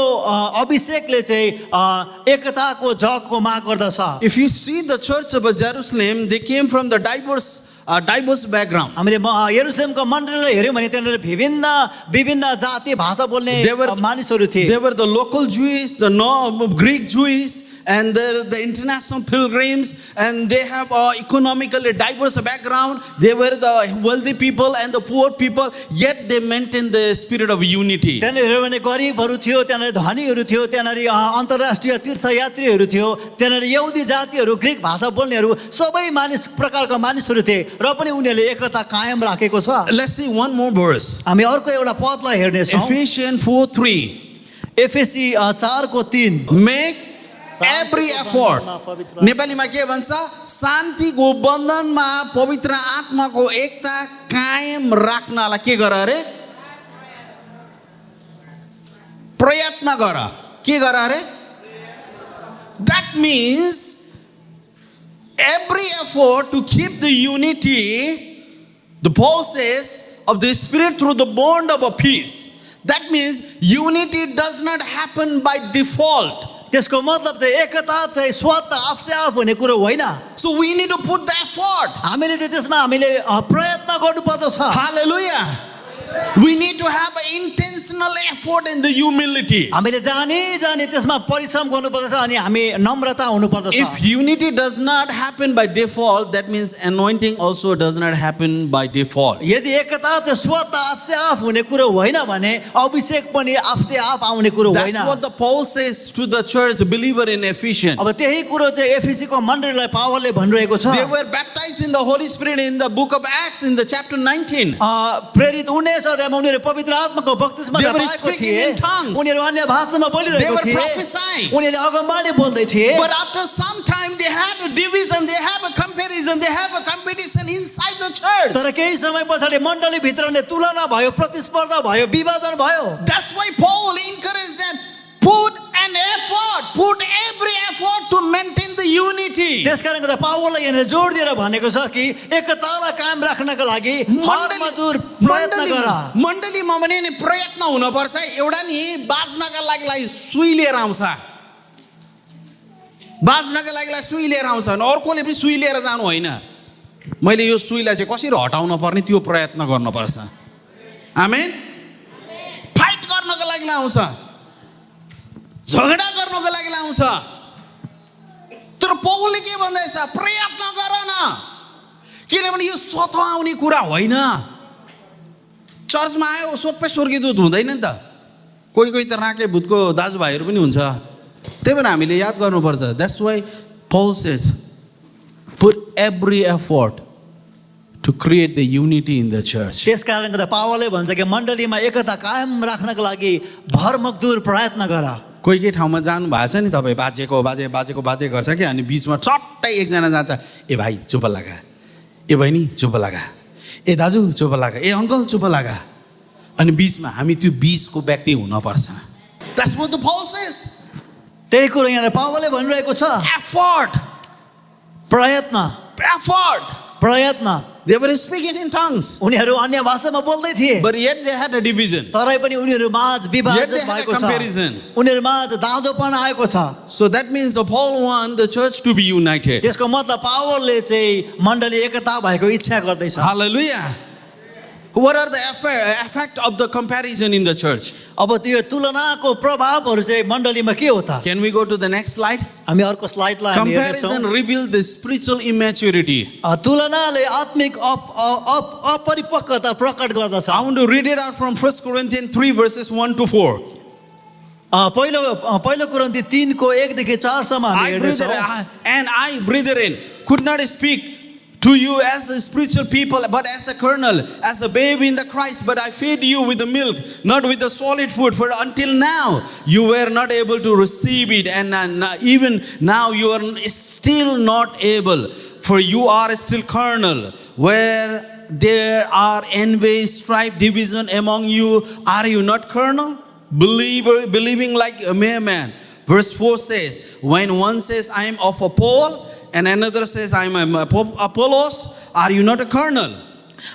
अभिषेकले चाहिँ एकताको जगको माग गर्दछ। If you see the church of Jerusalem, they came from the diverse background. हामीले यरुशलेमको मण्डलीलाई हेर्यौँ भने त्यहाँनिर विभिन्न जाति भाषा बोल्ने मानिसहरू थिए। They were the local Jewish, the Greek Jewish, and the international pilgrims, and they have economically diverse background. They were the wealthy people and the poor people, yet they maintained the spirit of unity. त्यहाँनिर हेर्यौँ भने गरिबहरू थियो, त्यहाँनिर धनीहरू थियो, त्यहाँनिर अन्तर्राष्ट्रिय तीर्थयात्रीहरू थियो, त्यहाँनिर यहुदी जातिहरू, ग्रिक भाषा बोल्नेहरू, सबै प्रकारका मानिसहरू थिए, र पनि उनीहरूले एकता कायम राखेको छ। Let's see one more verse. हामी अर्को एउटा पदलाई हेर्नेछौँ। Ephesians 4:3. FAC 4:3। Make every effort. नेपालीमा के भन्छ? शान्तिको बन्धनमा पवित्र आत्माको एकता कायम राख्नलाई के गर अरे? प्रयत्न गर। के गर अरे? That means every effort to keep the unity, the Paul says, of the Spirit through the bond of a peace. That means unity does not happen by default. त्यसको मतलब चाहिँ एकता चाहिँ स्वतः आफसे आफ हुने कुरो होइन। So we need to put the effort. हामीले चाहिँ त्यसमा हामीले प्रयत्न गर्नुपर्दछ। Hallelujah. We need to have an intentional effort in the humility. हामीले जानी त्यसमा परिश्रम गर्नुपर्दछ अनि हामी नम्रता हुनुपर्दछ। If unity does not happen by default, that means anointing also does not happen by default. यदि एकता चाहिँ स्वतः आफसे आफ हुने कुरो होइन भने अभिषेक पनि आफसे आफ आउने कुरो होइन। That's what the Paul says to the church believer in Ephesians. अब त्यही कुरो चाहिँ एफिसीको मण्डलीलाई पावलले भनिरहेको छ। They were baptized in the Holy Spirit in the book of Acts in the chapter 19. प्रेरित 19 अध्यायमा उनीहरू पवित्र आत्माको बप्तिस्मा They were पाएको speaking थिए। in tongues. उनीहरू अन्य भाषामा They बोलिरहेको were थिए। prophesying. उनीहरूले अगमबाणी बोल्दै थिए। But after some time, they had a division, they have a comparison, they have a competition inside the church. तर केही समय पछाडि मण्डली भित्र नै तुलना भयो, प्रतिस्पर्धा भयो, विभाजन भयो। That's why Paul encouraged them, put an effort, put every effort to maintain the unity. त्यसकारण गर्दा पावलले यहाँ जोड दिएर भनेको छ कि एकतालाई कायम राख्नका लागि हरमजदुर प्रयत्न गर। मण्डलीमा भने नि प्रयत्न हुनुपर्छ। एउटा नि बाँच्नका लागि सुई लिएर आउँछ, बाँच्नका लागि सुई लिएर आउँछ, अनि अर्कोले पनि सुई लिएर जानु होइन। मैले यो सुईलाई चाहिँ कसरी हटाउन पर्ने त्यो प्रयत्न गर्नुपर्छ। आमेन। फाइट गर्नको लागि आउँछ, झगडा गर्नको लागि आउँछ। तर पौलले के भन्दैछ? प्रयत्न गर न, किनभने यो स्वतः आउने कुरा होइन। चर्चमा आयो सबै स्वर्गीय दूत हुँदैन नि त, कोही त राके भूतको दाजुभाइहरू पनि हुन्छ। त्यही भएर हामीले याद गर्नुपर्छ। That's why Paul says, put every effort to create the unity in the church. त्यसकारण गर्दा पावलले भन्छ कि मण्डलीमा एकता कायम राख्नका लागि भरमग्दुर प्रयत्न गर। कोही ठाउँमा जानु भएको छ नि तपाईँ बाजेको बाजे गर्छ कि अनि बिचमा चट्टै एकजना जान्छ ए भाइ चुप लागा ए बहिनी चुप लागा ए दाजु चुप लागा ए अङ्कल चुप लागा अनि बिचमा हामी त्यो बिचको व्यक्ति हुनपर्छ That's what the Paul says. त्यही कुरो यहाँ पावलले भनिरहेको छ Effort. प्रयत्न They were speaking in tongues. उनीहरू अन्य भाषामा बोल्दै थिए But yet they had a division. तरै पनि उनीहरू माझ Yet विभाजन they had a भएको छ comparison. उनीहरू माझ दाँजोपन आएको छ So that means the Paul want the church to be united. त्यसको मतलब पावलले चाहिँ मण्डली एकता भएको इच्छा गर्दैछ Hallelujah. What are the effect of the comparison in the church? अब त्यो तुलनाको प्रभावहरू चाहिँ मण्डलीमा के हो त Can we go to the next slide? हामी अर्को स्लाइडलाई हामी Comparison हेर्छौँ reveals the spiritual immaturity. तुलनाले आत्मिक अपरिपक्वता प्रकट गर्दछ I want to read it out from 1 Corinthians 3 verses 1 to 4. पहिलो कुरिन्ती 3 को 1 देखि 4 सम्म हामी हेर्छौँ I, brethren, could not speak to you as a spiritual people, but as a kernel, as a baby in the Christ. But I fed you with the milk, not with the solid food. For until now, you were not able to receive it. And even now, you are still not able. For you are still carnal. Where there are envy, strife, division among you, are you not carnal? Believing like a mere man. Verse 4 says, when one says, I am of Paul, and another says, I am Apollos, are you not a carnal?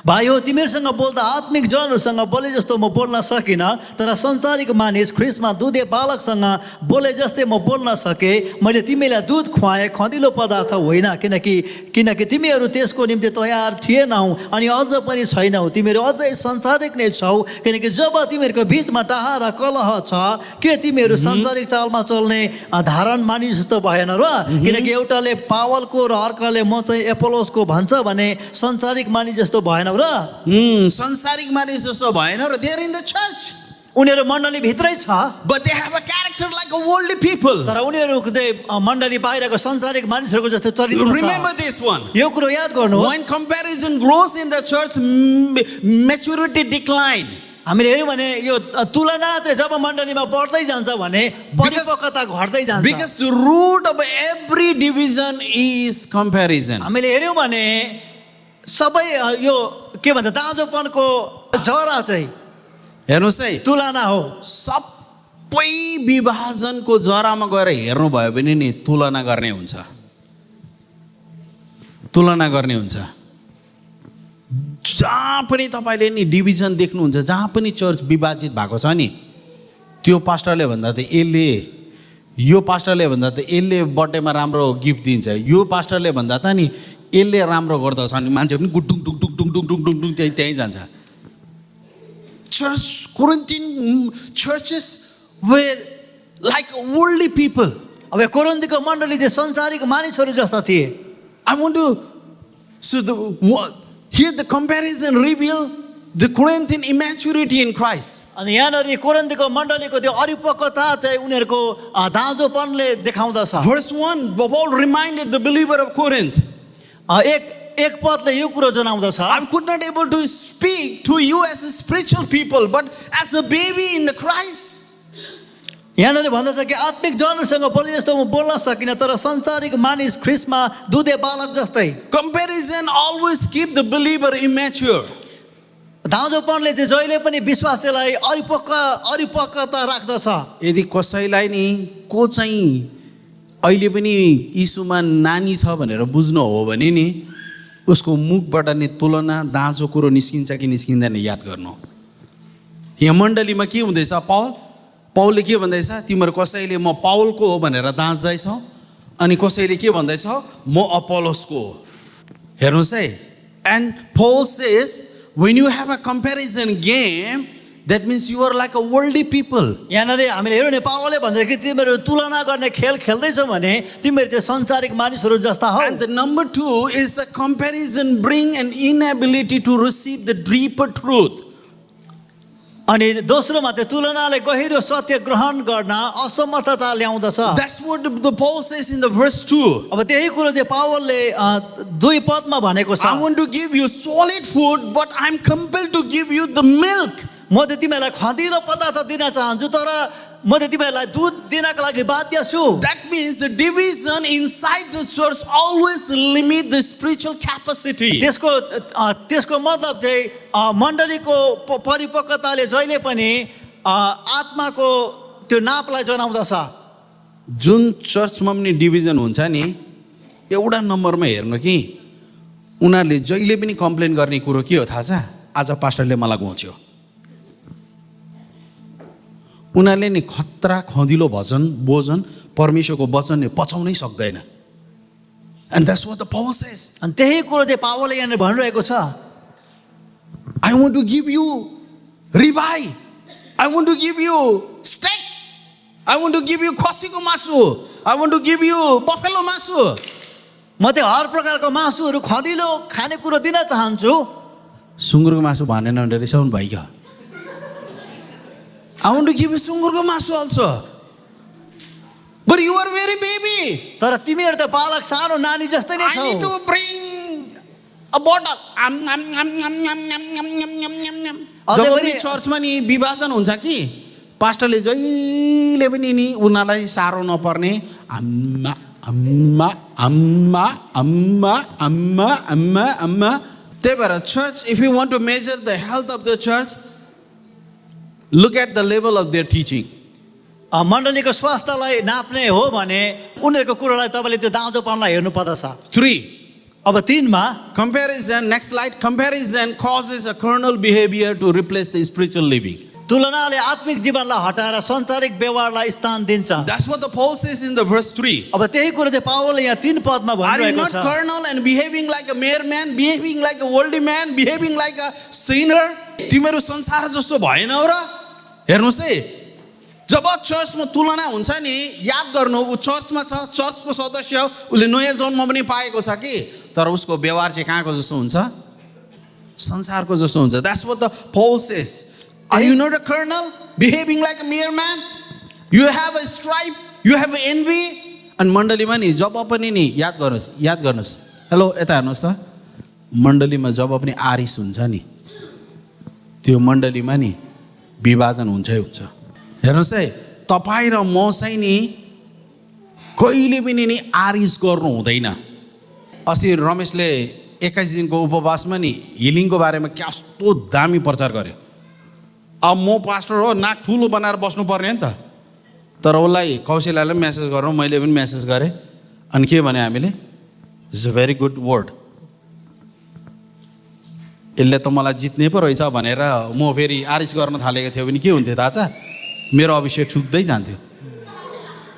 भाइ हो तिमीहरूसँग बोल्दा आत्मिक जनहरूसँग बोले जस्तो म बोल्न सकिनँ तर संसारिक मानिस ख्रिस्टमा दुधे बालकसँग बोले जस्तै म बोल्न सके मैले तिमीलाई दुध खुवाएँ खँदिलो पदार्थ होइन किनकि तिमीहरू त्यसको निम्ति तयार थिएनौ अनि अझ पनि छैनौ तिमीहरू अझै संसारिक नै छौ किनकि जब तिमीहरूको बिचमा टाहा र कलह छ के तिमीहरू संसारिक चालमा चल्ने धारण मानिस जस्तो भएन र किनकि एउटाले पावलको र अर्काले म चाहिँ एपोलोसको भन्छ भने संसारिक मानिस जस्तो भएन र संसारिक मानिस जस्तो भएन र they are in the church. उनीहरू मण्डली भित्रै छ But they have a character like a worldly people. तर उनीहरूको चाहिँ मण्डली बाहिरको संसारिक मानिसहरूको जस्तो चरित्र Remember छ this one. यो कुरो याद गर्नुहोस् When comparison grows in the church, maturity decline. हामीले हेर्यौँ भने यो तुलना चाहिँ जब मण्डलीमा बढ्दै जान्छ भने परिपक्वता घट्दै जान्छ Because the root of every division is comparison. हामीले हेर्यौँ भने सबै यो के भन्छ दाँजोपनको जरा चाहिँ हेर्नुहोस् है तुलना हो सबै विभाजनको जरामा गएर हेर्नुभयो भने नि तुलना गर्ने हुन्छ जहाँ पनि तपाईँले नि डिभिजन देख्नुहुन्छ जहाँ पनि चर्च विभाजित भएको छ नि त्यो पास्टरले भन्दा त यसले यो पास्टरले भन्दा त यसले बर्थडेमा राम्रो गिफ्ट दिन्छ यो पास्टरले भन्दा त नि यसले राम्रो गर्दछ अनि मान्छे पनि गुडुङ डुङ डुङ डुङ डुङ डुङ डुङ डुङ त्यहीँ जान्छ Church, Corinthian churches were like worldly people. अब कोरिन्थीको मण्डली चाहिँ संसारिक मानिसहरू जस्ता थिए I want to here the comparison reveal the Corinthian immaturity in Christ. अनि यहाँनिर कोरिन्थीको मण्डलीको त्यो अरिपक्वता चाहिँ उनीहरूको दाँजोपनले देखाउँदछ Verse 1, Paul reminded the believer of Corinth. एक पदले यो कुरो जनाउँदछ I could not able to speak to you as a spiritual people, but as a baby in the Christ. यहाँनिर भन्दछ कि आत्मिक जनहरूसँग बोले जस्तो म बोल्न सकिनँ तर संसारिक मानिस ख्रिस्टमा दुधे बालक जस्तै Comparison always keep the believer immature. दाँजोपनले चाहिँ जहिले पनि विश्वासीलाई अरिपक्वता राख्दछ यदि कसैलाई नि को चाहिँ अहिले पनि यीशुमा नानी छ भनेर बुझ्नु हो भने नि उसको मुखबाट नि तुलना दाँजो कुरो निस्किन्छ कि निस्किँदैन याद गर्नु यहाँ मण्डलीमा के हुँदैछ पाउलले के भन्दैछ तिमीहरू कसैले म पाउलको हो भनेर दाँच्दैछौ अनि कसैले के भन्दैछ म अपोलोसको हो हेर्नुहोस् है and Paul says when you have a comparison game that means you are like a worldly people. यहाँनिर हामीले हेर्यौँ नि पावलले भन्छ कि तिमीहरू तुलना गर्ने खेल खेल्दैछौ भने तिमीहरू चाहिँ संसारिक मानिसहरू जस्ता हौ And the number 2 is the comparison bring an inability to receive the deeper truth. अनि दोस्रोमा चाहिँ तुलनाले गहिरो सत्य ग्रहण गर्न असमर्थता ल्याउँदछ That's what the Paul says in the verse 2. अब त्यही कुरो चाहिँ पावलले 2 पदमा भनेको छ I want to give you solid food, but I'm compelled to give you the milk. म चाहिँ तिमीहरूलाई खँदिलो पदार्थ दिन चाहन्छु तर म त तिमीहरूलाई दुध दिनका लागि बाध्य छु। That means the division inside the church always limit the spiritual capacity. त्यसको मतलब चाहिँ मण्डलीको परिपक्वताले जहिले पनि आत्माको त्यो नापलाई जनाउँदछ। जुन चर्चमा पनि डिभिजन हुन्छ नि, एउटा नम्बरमा हेर्नु कि उनीहरूले जहिले पनि कम्प्लेन गर्ने कुरो के हो थाहा छ? आज पास्टरले मलाई घोच्यो। उनीहरूले नि खतरा खँदिलो भोजन परमेश्वरको वचनले पचाउनै सक्दैन। And that's what the Paul says. अनि त्यही कुरो चाहिँ पावलले यहाँ भनिरहेको छ। I want to give you ribeye. I want to give you steak. I want to give you खसीको मासु. I want to give you buffalo मासु. म चाहिँ हर प्रकारको मासुहरू खँदिलो खानेकुरो दिन चाहन्छु। सुँगुरको मासु भनेन भने रिसाउनु भयो क्या? I want to give you सुँगुरको मासु also. But you are very baby. तर तिमीहरू त बालक सानो नानी जस्तै नै I छौ। need to bring a bottle. अझै जब पनि पनि चर्चमा नि विभाजन हुन्छ कि पास्टरले जहिले पनि नि उनीहरूलाई साह्रो नपर्ने आम्मा आम्मा आम्मा आम्मा आम्मा आम्मा आम्मा। त्यही भएर church, if you want to measure the health of the church, look at the level of their teaching. मण्डलीको स्वास्थ्यलाई नाप्ने हो भने उनीहरूको कुरोलाई तपाईँले त्यो दाँजोपनलाई हेर्नु पर्दछ। 3. अब 3 मा Comparison, next slide. Comparison causes a carnal behavior to replace the spiritual living. तुलनाले आत्मिक जीवनलाई हटाएर संसारिक व्यवहारलाई स्थान दिन्छ। That's what the Paul says in the verse 3. अब त्यही कुरो चाहिँ पावलले यहाँ 3 पदमा Are you भनिरहेको not छ। carnal and behaving like a mere man, behaving like a worldly man, behaving like a sinner? तिमीहरू संसार जस्तो भएन र? हेर्नुहोस् है, जब चर्चमा तुलना हुन्छ नि, याद गर्नु ऊ चर्चमा छ, चर्चको सदस्य हो, उसले नयाँ जन्म पनि पाएको छ कि, तर उसको व्यवहार चाहिँ कहाँको जस्तो हुन्छ? संसारको जस्तो हुन्छ। That's what the Paul says. Are you not a carnal, behaving like a mere man? You have a strife, you have envy. अनि मण्डलीमा नि जब पनि नि याद गर्नुहोस्। हेलो यता हेर्नुहोस् त, मण्डलीमा जब पनि आरिस हुन्छ नि, त्यो मण्डलीमा नि विभाजन हुन्छै हुन्छ। हेर्नुहोस् है, तपाईँ र म चाहिँ नि कहिले पनि नि आरिस गर्नु हुँदैन। अस्ति रमेशले 21 दिनको उपवासमा नि हिलिङको बारेमा कस्तो दामी प्रचार गर्यो। अब म पास्टर हो, नाक ठुलो बनाएर बस्नु पर्ने नि त। तर उसलाई कौशल्याले मेसेज गरौँ, मैले पनि मेसेज गरेँ। अनि के भने हामीले, it's a very good word, यसले त मलाई जित्ने पो रहेछ भनेर म फेरि आरिस गर्न थालेको थियो भने के हुन्थ्यो थाहा छ? मेरो अभिषेक सुक्दै जान्थ्यो।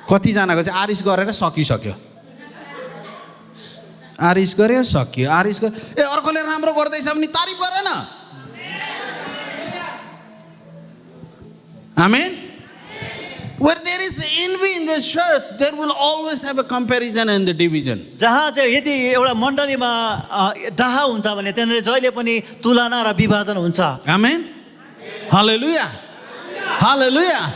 कतिजनाको चाहिँ आरिस गरेर सकिसक्यो। आरिस गर्यो सकियो, आरिस गर्यो, ए अर्कोले राम्रो गर्दैछ भने तारिफ गरेन। Amen? Where there is envy in the church, there will always have a comparison and the division. जहाँ चाहिँ यदि एउटा मण्डलीमा डाहा हुन्छ भने त्यहाँनिर जहिले पनि तुलना र विभाजन हुन्छ। Amen? Hallelujah. Hallelujah.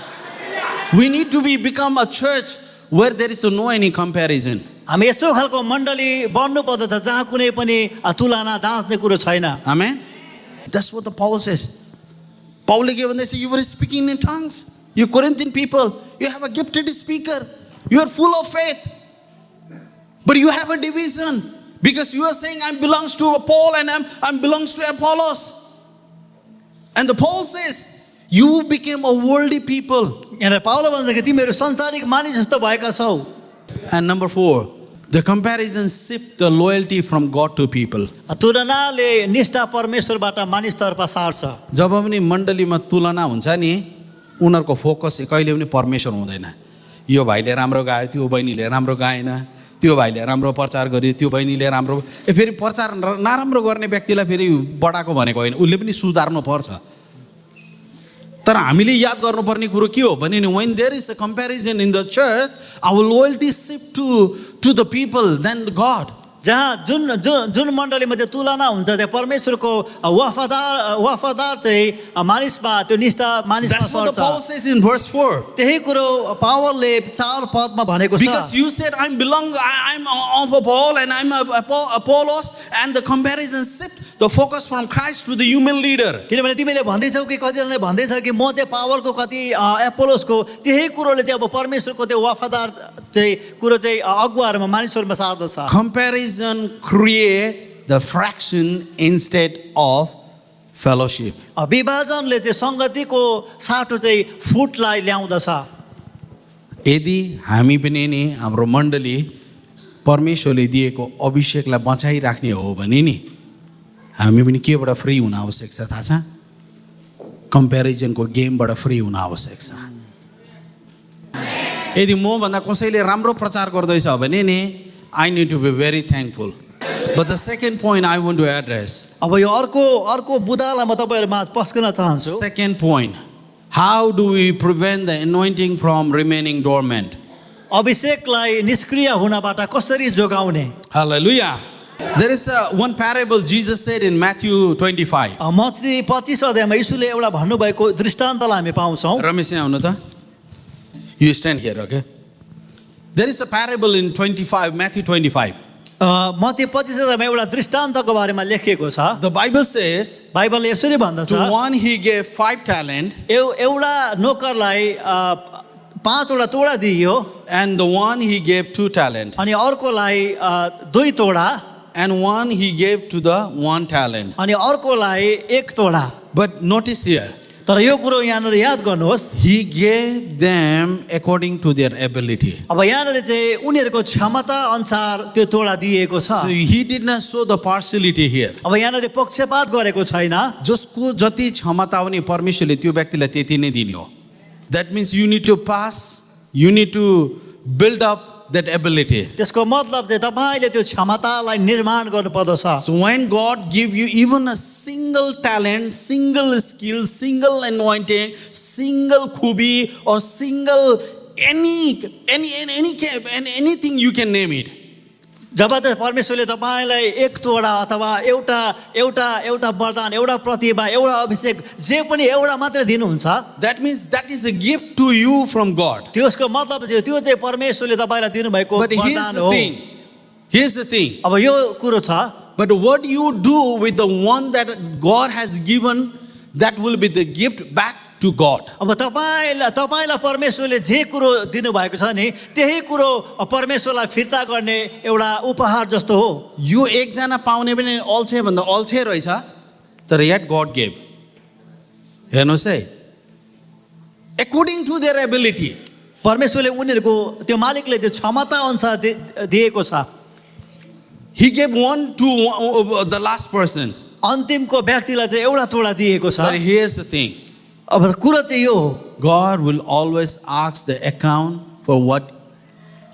We need to become a church where there is no any comparison. हामी यस्तो खालको मण्डली बन्नु पर्दछ जहाँ कुनै पनि तुलना दाँच्ने कुरो छैन। Amen? That's what the Paul says. Paul when they say you were speaking in tongues. You Corinthian people, you have a gifted speaker. You are full of faith. But you have a division. Because you are saying I belongs to Paul and I belongs to Apollos. And the Paul says, you became a worldly people. यहाँ पावल भन्छ कि तिमीहरू संसारिक मानिस जस्तो भएका छौ। And number 4, the comparison shift the loyalty from God to people. तुलनाले निष्ठा परमेश्वरबाट मानिसतर्फ सार्छ। जब पनि मण्डलीमा तुलना हुन्छ नि, उनीहरूको फोकस कहिले पनि परमेश्वर हुँदैन। यो भाइले राम्रो गायो, त्यो बहिनीले राम्रो गाएन, त्यो भाइले राम्रो प्रचार गर्यो, त्यो बहिनीले राम्रो, फेरि प्रचार नराम्रो गर्ने व्यक्तिलाई फेरि बडाको भनेको होइन, उसले पनि सुधार्नु पर्छ। तर हामीले याद गर्नुपर्ने कुरो के हो भने when there is a comparison in the church, our loyalty shift to the people than God. जहाँ जुन मण्डलीमा चाहिँ तुलना हुन्छ त्यहाँ परमेश्वरको वफादार चाहिँ मानिसमा त्यो निष्ठा मानिसमा That's what the सर्छ। Paul says in verse 4. त्यही कुरो पावलले 4 पदमा भनेको छ। Because you said I'm of Paul and I'm Apollos, and the comparison shift the focus from Christ to the human leader. किनभने तिमीले भन्दैछौ कि कतिजनाले भन्दैछ कि म त्यो पावलको कति एपोलोसको त्यही कुरोले चाहिँ अब परमेश्वरको त्यो वफादार चाहिँ कुरो चाहिँ अगुवाहरूमा मानिसहरूमा सार्दछ Comparison create the fraction instead of fellowship. विभाजनले चाहिँ सङ्गतिको साटो चाहिँ फुटलाई ल्याउँदछ यदि हामी पनि नि हाम्रो मण्डली परमेश्वरले दिएको अभिषेकलाई बचाइराख्ने हो भने नि हामी पनि केबाट फ्री हुन आवश्यक छ थाहा छ कम्प्यारिजनको गेमबाट फ्री हुन आवश्यक छ यदि म भन्दा कसैले राम्रो प्रचार गर्दैछ भने नि I need to be very thankful but the second point I want to address अब यो अर्को बुदालाई म तपाईँहरूमा पस्कन चाहन्छु second point how do we prevent the anointing from remaining dormant अभिषेकलाई निष्क्रिय हुनबाट कसरी जोगाउने Hallelujah. There is one parable Jesus said in Matthew 25. Matthew 25 अध्यायमा यीशुले एउटा भन्नुभएको दृष्टान्तलाई हामी पाउँछौँ Ramesh, यहाँ आउनु त. You stand here, okay? There is a parable in 25, Matthew 25. Matthew 25 अध्यायमा एउटा दृष्टान्तको बारेमा लेखिएको छ The Bible says, बाइबलले यसरी भन्दछ to one he gave 5 talent, एउटा नोकरलाई 5वटा तोडा दिइयो and the one he gave 2 talent, अनि अर्कोलाई 2 तोडा and one he gave to the 1 talent. अनि अर्कोलाई 1 तोडा But notice here, तर यो कुरो यहाँनिर याद गर्नुहोस् he gave them according to their ability. अब यहाँनिर चाहिँ उनीहरूको क्षमता अनुसार त्यो तोडा दिएको छ So he did not show the partiality here. अब यहाँनिर पक्षपात गरेको छैन जसको जति क्षमता आउने परमेश्वरले त्यो व्यक्तिलाई त्यति नै दिने हो. That means you need to pass, you need to build up that ability. त्यसको मतलब चाहिँ तपाईले त्यो क्षमतालाई निर्माण गर्नुपर्दछ So when God give you even a single talent, single skill, single anointing, single khubi or single anything you can name it. जब चाहिँ परमेश्वरले तपाईलाई 1 तोडा अथवा एउटा वरदान एउटा प्रतिभा एउटा अभिषेक जे पनि एउटा मात्र दिनुहुन्छ That means that is a gift to you from God. त्यसको मतलब चाहिँ त्यो चाहिँ परमेश्वरले तपाईलाई दिनुभएको But here's वरदान the हो thing. Here's the thing. अब यो कुरो छ But what you do with the one that God has given, that will be the gift back to God. अब तपाईलाई परमेश्वरले जे कुरो दिनुभएको छ नि त्यही कुरो परमेश्वरलाई फिर्ता गर्ने एउटा उपहार जस्तो हो यो एकजना पाउने पनि अल्छे भन्दा अल्छे रहेछ तर yet God gave. हेर्नुहोस् है according to their ability. परमेश्वरले उनीहरूको त्यो मालिकले त्यो क्षमता अनुसार दिएको छ He gave one to the last person. अन्तिमको व्यक्तिलाई चाहिँ एउटा तोडा दिएको छ But here's the thing. अब कुरा चाहिँ यो हो God will always ask the account for what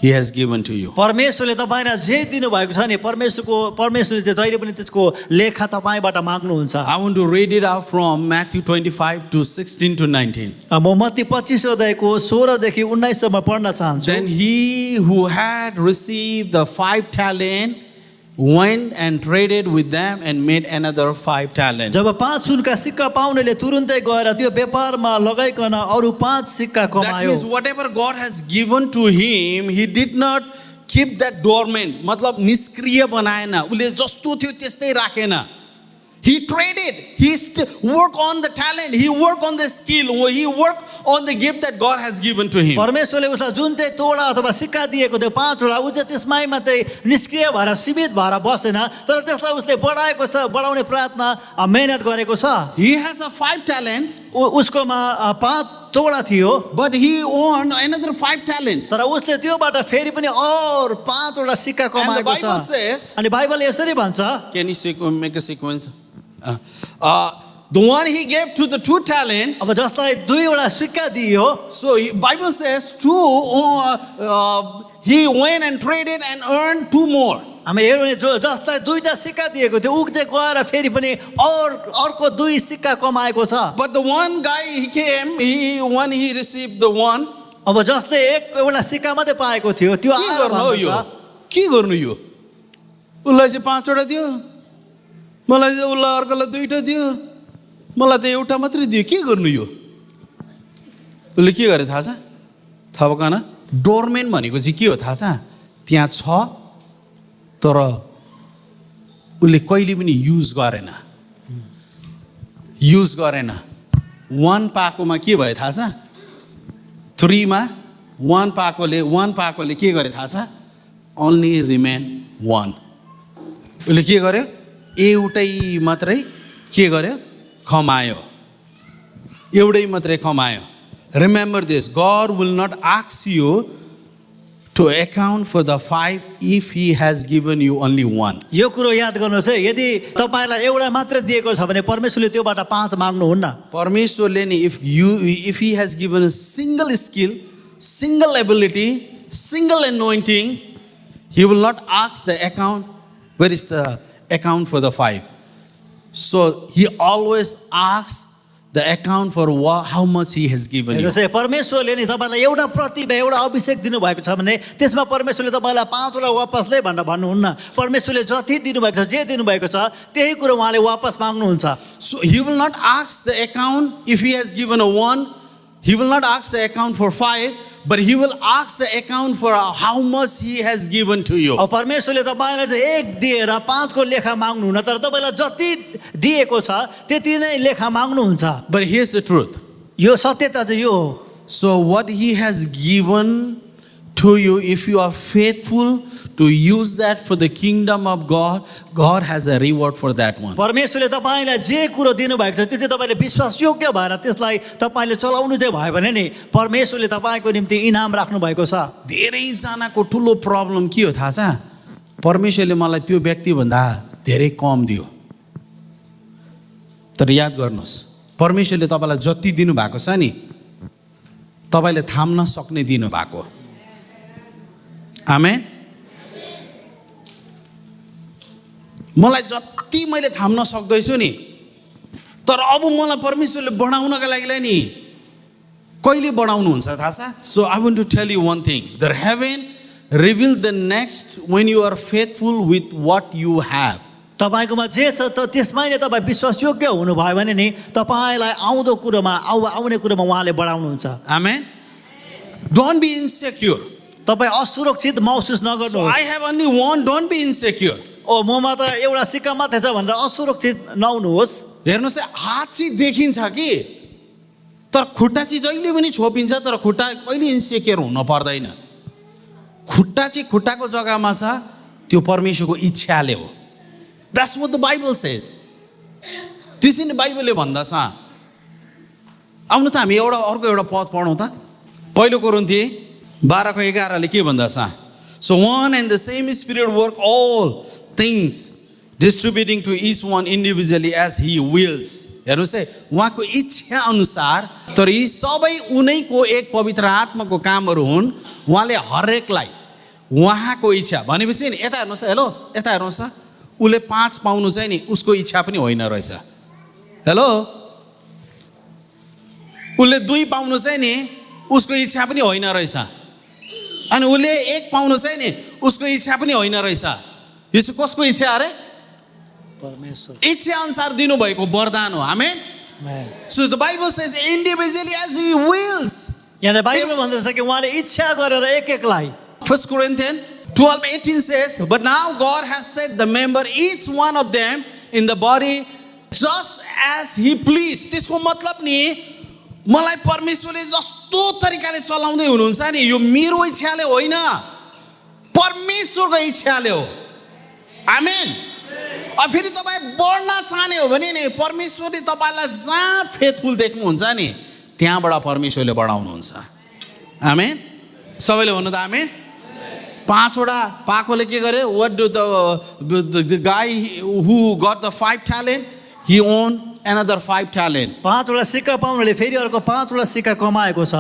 He has given to you. परमेश्वरले तपाईलाई जे दिनुभएको छ नि परमेश्वरले चाहिँ जहिले पनि त्यसको लेखा तपाईबाट माग्नुहुन्छ I want to read it out from Matthew 25 to 16 to 19. म मत्ती 25 अध्यायको 16 देखि 19 सम्म पढ्न चाहन्छु Then he who had received the 5 talent went and traded with them and made another 5 talents. जब 5 सुनका सिक्का पाउनेले तुरुन्तै गएर त्यो व्यापारमा लगाइकन अरु 5 सिक्का That कमायो means whatever God has given to him, he did not keep that dormant. मतलब निष्क्रिय बनाएन. उसले जस्तो थियो त्यस्तै राखेन. He traded. He worked on the talent. He worked on the skill. He worked on the gift that God has given to him. परमेश्वरले उसलाई जुन चाहिँ तोडा अथवा सिक्का दिएको थियो 5 वटा उ चाहिँ त्यसमै मात्रै निष्क्रिय भएर सीमित भएर बसेन तर त्यसलाई उसले बढाएको छ बढाउने प्रार्थना मेहनत गरेको छ He has a 5 talent, उसकोमा 5 तोडा थियो but he owned another 5 talent. तर उसले त्योबाट फेरि पनि और 5 वटा सिक्का And the कमाएको Bible छ says, अनि बाइबलले यसरी भन्छ can you make a sequence? The one he gave to the 2 talent. अब जसलाई 2 वटा सिक्का दियो So Bible says he went and traded and earned 2 more. हामी हेर्यो भने जसलाई 2टा सिक्का दिएको थियो उ चाहिँ गएर फेरि पनि अर्को 2 सिक्का कमाएको छ But the one guy he came, he received the 1. अब जसले एउटा सिक्का मात्रै पाएको थियो त्यो के आएर गर्नु हो यो? भन्छ के गर्नु यो? उसलाई चाहिँ 5 वटा दियो. मलाई चाहिँ उसलाई अर्कोलाई 2टा दियो. मलाई त एउटा मात्रै दियो. के गर्नु यो? उसले के गरे थाहा छ? थाहा भएन? डोरमेन्ट भनेको चाहिँ के हो थाहा छ? त्यहाँ छ तर उसले कहिले पनि युज गरेन, युज गरेन। 1 पाएकोमा के भयो थाहा छ? 3 मा 1 पाएकोले के गरे थाहा छ? Only remain 1। उसले के गर्यो? एउटै मात्रै के गर्यो? कमायो, एउटै मात्रै कमायो। Remember this, God will not ask you to account for the 5 if He has given you only 1. यो कुरो याद गर्नुहोस् है, यदि तपाईलाई एउटा मात्र दिएको छ भने परमेश्वरले त्योबाट 5 माग्नुहुन्न। परमेश्वरले नि if He has given a single skill, single ability, single anointing, He will not ask the account. Where is the account for the 5? So He always asks the account for how much He has given you. हेर्नुहोस् है, परमेश्वरले नि तपाईलाई एउटा प्रतिभा, एउटा अभिषेक दिनुभएको छ भने त्यसमा परमेश्वरले तपाईलाई 5 वटा वापस लै भनेर भन्नुहुन्न। परमेश्वरले जति दिनुभएको छ, जे दिनुभएको छ त्यही कुरो उहाँले वापस माग्नुहुन्छ। So He will not ask the account if He has given a 1. He will not ask the account for 5, but He will ask the account for how much He has given to you. अब परमेश्वरले तपाईलाई चाहिँ 1 दिएर 5 को लेखा माग्नुहुन्न, तर तपाईलाई जति दिएको छ त्यति नै लेखा माग्नुहुन्छ। But here's the truth. यो सत्यता चाहिँ यो हो। So what He has given to you, if you are faithful to use that for the kingdom of God, God has a reward for that one. परमेश्वरले तपाईलाई जे कुरो दिनुभएको छ त्यो चाहिँ तपाईले विश्वासयोग्य भएर त्यसलाई तपाईले चलाउनु चाहिँ भयो भने नि परमेश्वरले तपाईको निम्ति इनाम राख्नु भएको छ। धेरैजनाको ठुलो प्रब्लम के हो थाहा छ? परमेश्वरले मलाई त्यो व्यक्ति भन्दा धेरै कम दियो। तर याद गर्नुहोस्, परमेश्वरले तपाईलाई जति दिनु भएको छ नि, तपाईले थाम्न सक्ने दिनु भएको। आमेन। मलाई जति मैले थाम्न सक्दैछु नि, तर अब मलाई परमेश्वरले बढाउनका लागि नि कहिले बढाउनुहुन्छ थाहा छ? So I want to tell you one thing. The heaven reveal the next when you are faithful with what you have. तपाईकोमा जे छ त त्यसमै नै तपाई विश्वासयोग्य हुनुभयो भने नि तपाईलाई आउँदो कुरोमा आउने कुरोमा उहाँले बढाउनुहुन्छ। Amen. Don't be insecure. तपाई असुरक्षित महसुस So नगर्नुहोस्। I have only one. Don't be insecure. ओ ममा त एउटा सिक्का मात्रै छ भनेर असुरक्षित नहुनुहोस्। हेर्नुहोस् है, हात चाहिँ देखिन्छ कि, तर खुट्टा चाहिँ जहिले पनि छोपिन्छ, तर खुट्टा कहिले इन्सेक्योर हुन पर्दैन। खुट्टा चाहिँ खुट्टाको जग्गामा छ, त्यो परमेश्वरको इच्छाले हो। That's what the Bible says. त्यसै नै बाइबलले भन्दछ। आउनु त हामी अर्को एउटा पद पढौँ त। पहिलो कोरिन्थी 12:11 ले के भन्दछ? So one and the same Spirit work all things, distributing to each one individually as He wills. हेर्नुहोस् है, उहाँको इच्छा अनुसार, तर यी सबै उनैको एक पवित्र आत्माको कामहरू हुन्। उहाँले हरेकलाई उहाँको इच्छा भनेपछि नि, यता हेर्नुहोस्, हेलो यता हेर्नुहोस्, उसले 5 पाउनु चाहिँ नि उसको इच्छा पनि होइन रहेछ। हेलो, उसले 2 पाउनु चाहिँ नि उसको इच्छा पनि होइन रहेछ, अनि उसले 1 पाउनु चाहिँ नि उसको इच्छा पनि होइन रहेछ। यो चाहिँ कसको इच्छा अरे? परमेश्वर इच्छा अनुसार दिनुभएको वरदान हो। आमेन। So the Bible says individually as He wills. यहाँ बाइबलमा भन्दछ कि उहाँले इच्छा गरेर एक-एकलाई। 1 Corinthians 12:18 says, but now God has set the member, each one of them in the body just as He pleased. त्यसको मतलब नि, मलाई परमेश्वरले जस्तो तरिकाले चलाउँदै हुनुहुन्छ नि, यो मेरो इच्छाले होइन, परमेश्वरको इच्छाले हो। आमेन। अब फेरि तपाईँ बढ्न चाहने हो भने नि परमेश्वरले तपाईँलाई जहाँ फेथफुल देख्नुहुन्छ नि त्यहाँबाट परमेश्वरले बढाउनुहुन्छ। आमेन। सबैले भन्नु त आमेन। 5 वटा पाएकोले के गर्यो? What do the guy who got the 5 talent, he owned another 5 talent. 5 वटा सिक्का पाउनेले फेरि अर्को 5 वटा सिक्का कमाएको छ।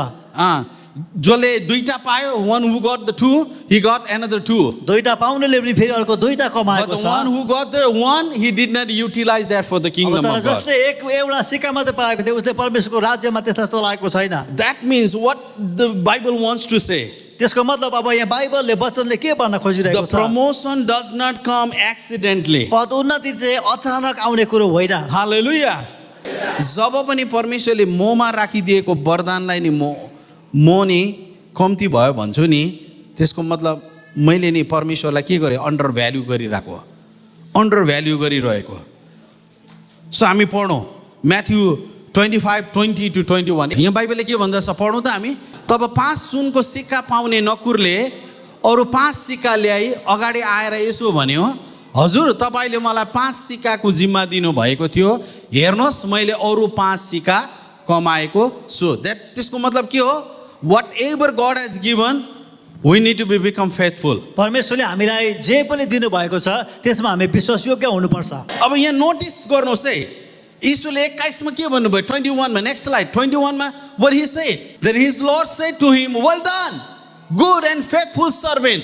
जसले 2टा पायो, one who got the 2, he got another 2. 2टा पाउनेले पनि फेरि अर्को 2टा But कमाएको the छ। one who got the 1, he did not utilize that for the kingdom तर of God. जसले एउटा सिक्का मात्रै पाएको थियो उसले परमेश्वरको राज्यमा त्यसलाई चलाएको छैन। That means what the Bible wants to say. त्यसको मतलब अब यहाँ बाइबलले वचनले के भन्न खोजिरहेको The छ? promotion does not come accidentally. पदोन्नति चाहिँ अचानक आउने कुरो होइन। Hallelujah. जब पनि परमेश्वरले मोमा राखिदिएको वरदानलाई नि म नि कम्ती भयो भन्छु नि, त्यसको मतलब मैले नि परमेश्वरलाई के गरेँ? अन्डर भ्याल्यु गरिरहेको, अन्डर भ्याल्यु गरिरहेको। सो हामी पढौँ म्याथ्यु 25:20-21। यहाँ बाइबलले के भन्दछ पढौँ त हामी। तब 5 सुनको सिक्का पाउने नकुरले अरू 5 सिक्का ल्याई अगाडि आएर यसो भन्यो, हजुर तपाईँले मलाई 5 सिक्काको जिम्मा दिनुभएको थियो, हेर्नुहोस् मैले अरू 5 सिक्का कमाएको छु। त्यसको मतलब के हो? Whatever God has given we need to be become faithful. परमेश्वरले हामीलाई जे पनि दिनुभएको छ त्यसमा हामी विश्वासयोग्य हुनुपर्छ। अब यहाँ नोटिस गर्नुहोस् है, यीशुले 21 मा के भन्नुभयो? 21 मा, नेक्स्ट स्लाइड 21 मा what he said, then his Lord said to him, well done good and faithful servant।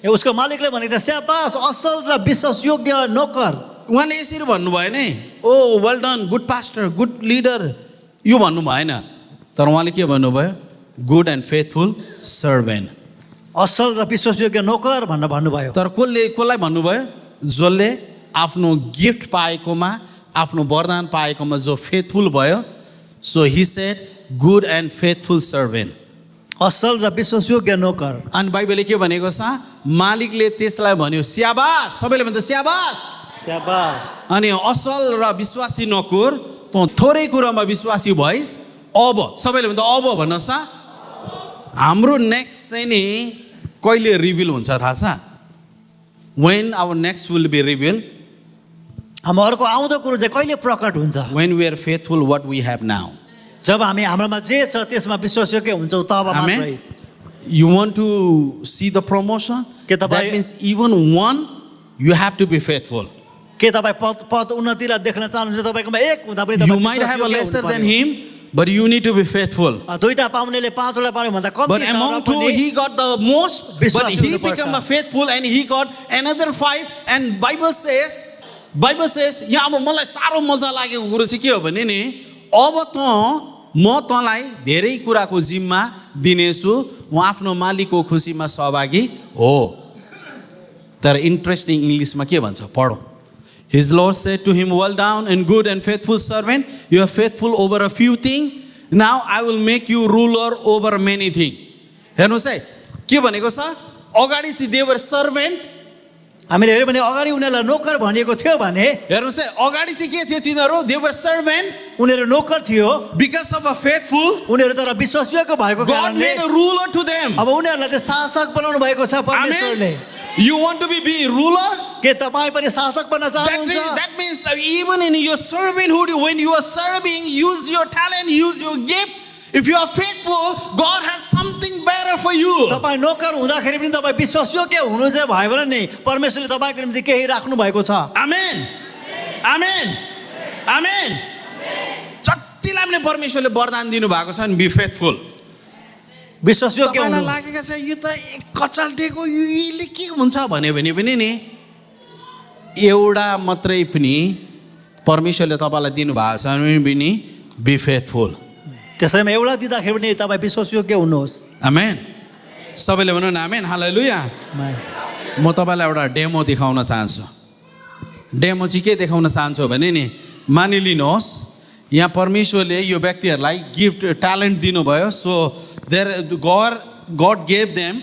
उसको मालिकले भनेको स्याबास असल र विश्वासयोग्य नोकर। उहाँले यसरी भन्नु भएन है, oh well done good pastor good leader, यो भन्नु भएन। तर उहाँले के भन्नुभयो? Good and faithful servant. असल र विश्वासयोग्य नोकर भनेर भन्नुभयो। तर कसलाई भन्नुभयो? जसले आफ्नो गिफ्ट पाएकोमा, आफ्नो वरदान पाएकोमा जो फेथफुल भयो। So he shed good and faithful servant, असल र विश्वासयोग्य नोकर। अनि बाइबलले के भनेको छ? मालिकले त्यसलाई भन्यो स्याबास, सबैले भन्छ स्याबास स्याबास। अनि असल र विश्वासी नोकर, तँ थोरै कुरामा विश्वासी भइस्, अब सबैले भन्छ अब भन्नुहोस्। हाम्रो नेक्स्ट चाहिँ नि कहिले रिभिल हुन्छ थाहा छ? when our next will be revealed, हाम्रो अर्को आउँदो कुरो चाहिँ कहिले प्रकट हुन्छ? when we are faithful what we have now। जब हामी हाम्रोमा जे छ त्यसमा विश्वासयोग्य हुन्छौँ तब मात्रै। Amen। You want to see the promotion? के तपाईँ- That means even one you have to be faithful। के तपाईँ पद उन्नतिलाई देख्न चाहनुहुन्छ? तपाईँकोमा एक हुँदा पनि You तपाईँ might have a विश्वासयोग्य lesser than हुनुपर्यो। him, but you need to be faithful। दुईटा पाउनेले 5वटा पाउने भन्दा कम्ती But छ र among two, पनि he got the most, but विश्वासी he हुनुपर्छ। became a faithful and he got another 5. And Bible says, यहाँ अब मलाई साह्रो मजा लागेको कुरो चाहिँ के हो भने नि, अब म तँलाई धेरै कुराको जिम्मा दिनेछु, म आफ्नो मालिकको खुसीमा सहभागी हो। तर इन्ट्रेस्टिङ इङ्ग्लिसमा के भन्छ पढौँ। His Lord said to him, well done and good and faithful servant, you are faithful over a few things, now I will make you ruler over many things। हेर्नुहोस् है के भनेको छ? अगाडि चाहिँ they were servant, हामीले हेऱ्यौँ भने अगाडि उनीहरूलाई नोकर भनिएको थियो भने हेर्नुहोस् है अगाडि चाहिँ के थियो तिनीहरू? they were servant, उनीहरू नोकर थियो। because of a faithful उनीहरू तर विश्वासयोग्य भएको God कारणले made a ruler to them। अब उनीहरूलाई चाहिँ शासक बनाउनु भएको छ परमेश्वरले। Amen। You want to be ruler? के तपाईँ पनि शासक बन्न चाहनुहुन्छ? That means even in your servanthood, when you are serving, use your talent, use your gift. If you are faithful, God has something better for you। तपाईँ नोकर हुँदाखेरि पनि तपाईँ विश्वासयोग्य हुनु चाहिँ भयो भने नि परमेश्वरले तपाईँको निम्ति केही राख्नु भएको छ। Amen। Amen। Amen। जतिलाई पनि परमेश्वरले वरदान दिनु भएको छ नि, बी फेथफुल। विश्वासयोग्य तपाईँलाई हुनु। लागेको छ यो त कचल्टेको यसले के हुन्छ भन्यो भने पनि नि एउटा मात्रै पनि परमेश्वरले तपाईँलाई दिनुभएको छ भने पनि बी फेथफुल। त्यसैमा एउटा दिँदाखेरि पनि तपाईँ विश्वासयोग्य हुनुहोस्। आमेन। सबैले भन्नु न आमेन, हालेलुया। म तपाईँलाई एउटा डेमो देखाउन चाहन्छु। डेमो चाहिँ के देखाउन चाहन्छु भने नि मानिलिनुहोस् यहाँ परमेश्वरले यो व्यक्तिहरूलाई गिफ्ट ट्यालेन्ट दिनुभयो। So there God gave them,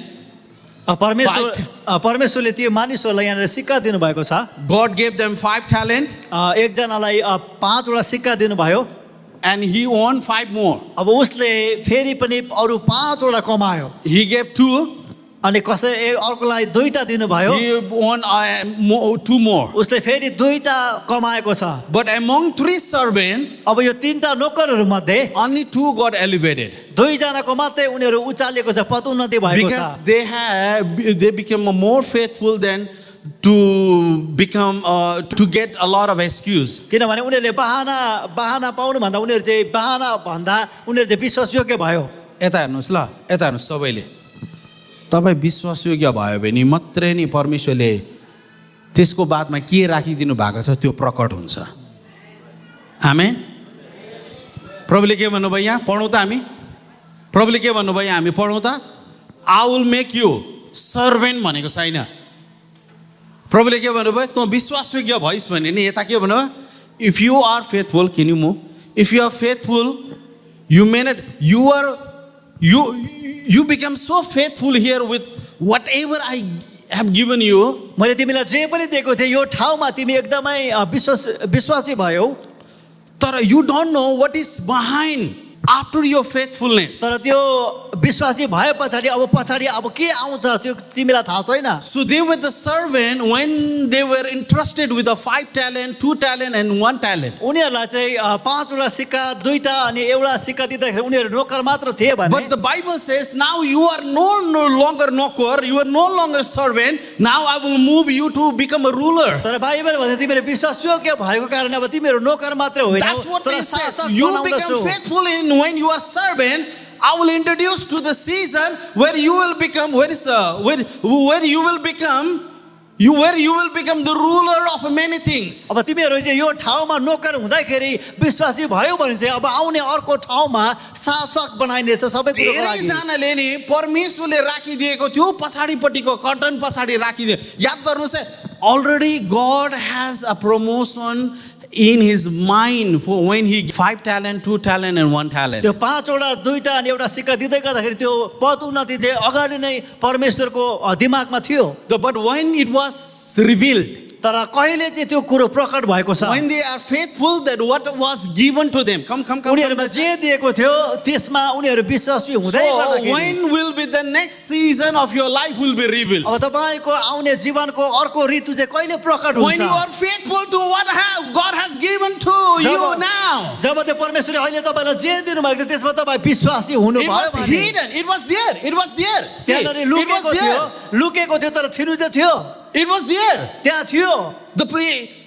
परमेश्वरले त्यो मानिसहरूलाई यहाँनिर सिक्का दिनुभएको छ। गॉड गेभ देम 5 talent एकजनालाई 5वटा सिक्का दिनुभयो and he won 5 more। अब उसले फेरि पनि अरू 5वटा कमायो। He gave 2 अनि कसै अर्कोलाई 2टा दिनुभयो। he won 2 more। उसले फेरि 2टा कमाएको छ। But among 3 servants अब यो 3टा नोकरहरू मध्ये only 2 got elevated 2जनाको मात्रै उनीहरू उचालिएको छ, पदोन्नति भएको because छ। they became more faithful than to become to get a lot of excuse। किनभने उनीहरूले बहाना पाउनु भन्दा उनीहरू चाहिँ बहाना भन्दा उनीहरू चाहिँ विश्वासयोग्य भयो। यता हेर्नुहोस् ल, यता हेर्नुहोस् सबैले, तपाईँ विश्वासयोग्य भयो भने मात्रै नि परमेश्वरले त्यसको बादमा के राखिदिनु भएको छ त्यो प्रकट हुन्छ। आमेन। प्रभुले के भन्नुभयो यहाँ पढौँ त हामी? प्रभुले के भन्नुभयो हामी पढौँ त? I will make you servant भनेको छैन। प्रभुले के भन्नुभयो? तँ विश्वासयोग्य भइस् भने नि यता के भन्नुभयो? If you are faithful, can you move? If you are faithful, you may not, you are you become so faithful here with whatever I have given you, मैले तिमीलाई जे पनि दिएको थिएँ यो ठाउँमा तिमी एकदमै विश्वासी भयौ, तर you don't know what is behind after your faithfulness. तर त्यो विश्वासी भए पछाडि अब के आउँछ त्यो तिमीलाई थाहा छैन। So they were the servant when they were entrusted with a 5 talent, 2 talent and 1 talent. उनीहरूलाई चाहिँ 5वटा सिक्का 2टा अनि एउटा सिक्का दिँदाखेरि उनीहरू नोकर मात्र थिए भने, But the Bible says now you are no longer knocker, you are no longer servant. Now I will move you to become a ruler. तर बाइबल भन्छ तिमीहरू विश्वासयोग्य भएको कारण अब तिमीहरू नोकर मात्रै होइनौ, That's what तर it says. शासक You बनाउँदछु। become faithful in when you are servant. I will introduce to the season where you will become where you will become the ruler of many things. अब तिमीहरू चाहिँ यो ठाउँमा नोकर हुँदाखेरि विश्वासी भयो भने चाहिँ अब आउने अर्को ठाउँमा शासक बनाइनेछ सबै कुरोको लागि। धेरैजनाले नि परमेश्वरले राखिदिएको थियो पछाडिपट्टिको कर्टन पछाडि राखिदियो। याद गर्नुहोस् है, already God has a promotion in his mind for when he 5 talent, 2 talent and 1 talent. त्यो 5वटा 2टा अनि एउटा सिक्का दिँदै गर्दाखेरि त्यो पद उन्नति चाहिँ अगाडि नै परमेश्वरको दिमागमा थियो। But when it was revealed, तर कहिले चाहिँ त्यो कुरो प्रकट भएको छ, when they are faithful, that what was given to them, come. उनीहरूमा जे दिएको थियो त्यसमा उनीहरू विश्वासी हुँदै So गर्दाखेरि when will be the next season of your life will be revealed? अब तपाईको आउने जीवनको अर्को ऋतु चाहिँ कहिले प्रकट हुन्छ? When you are faithful to what God has given to you now. जब त्यो परमेश्वरले अहिले तपाईलाई जे दिनुभएको थियो त्यसमा तपाईँ विश्वासी हुनु It भयो was भने hidden. It was there. See, त्यहाँनिर it लुकेको was थियो, there. लुकेको थियो तर थिनु चाहिँ थियो, It was there. त्यहाँ थियो।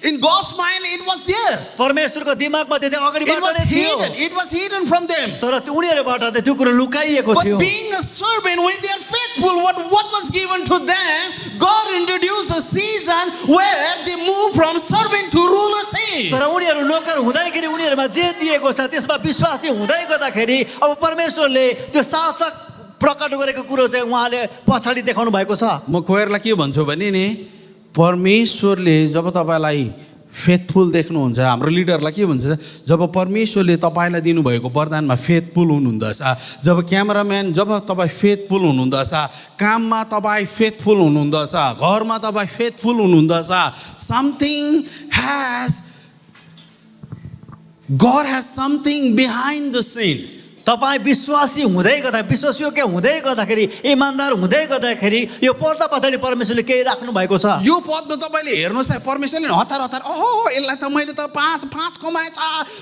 In God's mind, it was there. परमेश्वरको दिमागमा त्यो It अगाडिबाट was नै थियो, hidden. It was hidden from them. तर त्यो उनीहरूबाट चाहिँ त्यो कुरो लुकाइएको But थियो। being a servant, when they are faithful, what was given to them, God introduced a season where they move from servant to ruler seat. तर उनीहरू नोकर हुँदाखेरि उनीहरूमा जे दिएको छ त्यसमा विश्वासी हुँदै गर्दाखेरि अब परमेश्वरले त्यो शासक प्रकट गरेको कुरो चाहिँ उहाँले पछाडि देखाउनु भएको छ। म खोयरलाई के भन्छु भने नि, परमेश्वरले जब तपाईलाई फेथफुल देख्नुहुन्छ, हाम्रो लिडरलाई के भन्छ, जब परमेश्वरले तपाईँलाई दिनुभएको वरदानमा फेथफुल हुनुहुँदछ, जब क्यामेराम्यान जब तपाईँ फेथफुल हुनुहुँदछ, काममा तपाईँ फेथफुल हुनुहुँदछ, घरमा तपाईँ faithful हुनुहुँदछ, God has something behind the scene. तपाईँ विश्वासी हुँदै गर्दा, विश्वासयोग्य हुँदै गर्दाखेरि, इमानदार हुँदै गर्दाखेरि यो पर्दा पछाडि परमेश्वरले केही राख्नु भएको छ। यो पदमा तपाईँले हेर्नुहोस् है, परमेश्वरले हतार ओहो यसलाई त मैले त पाँच कमाएछ,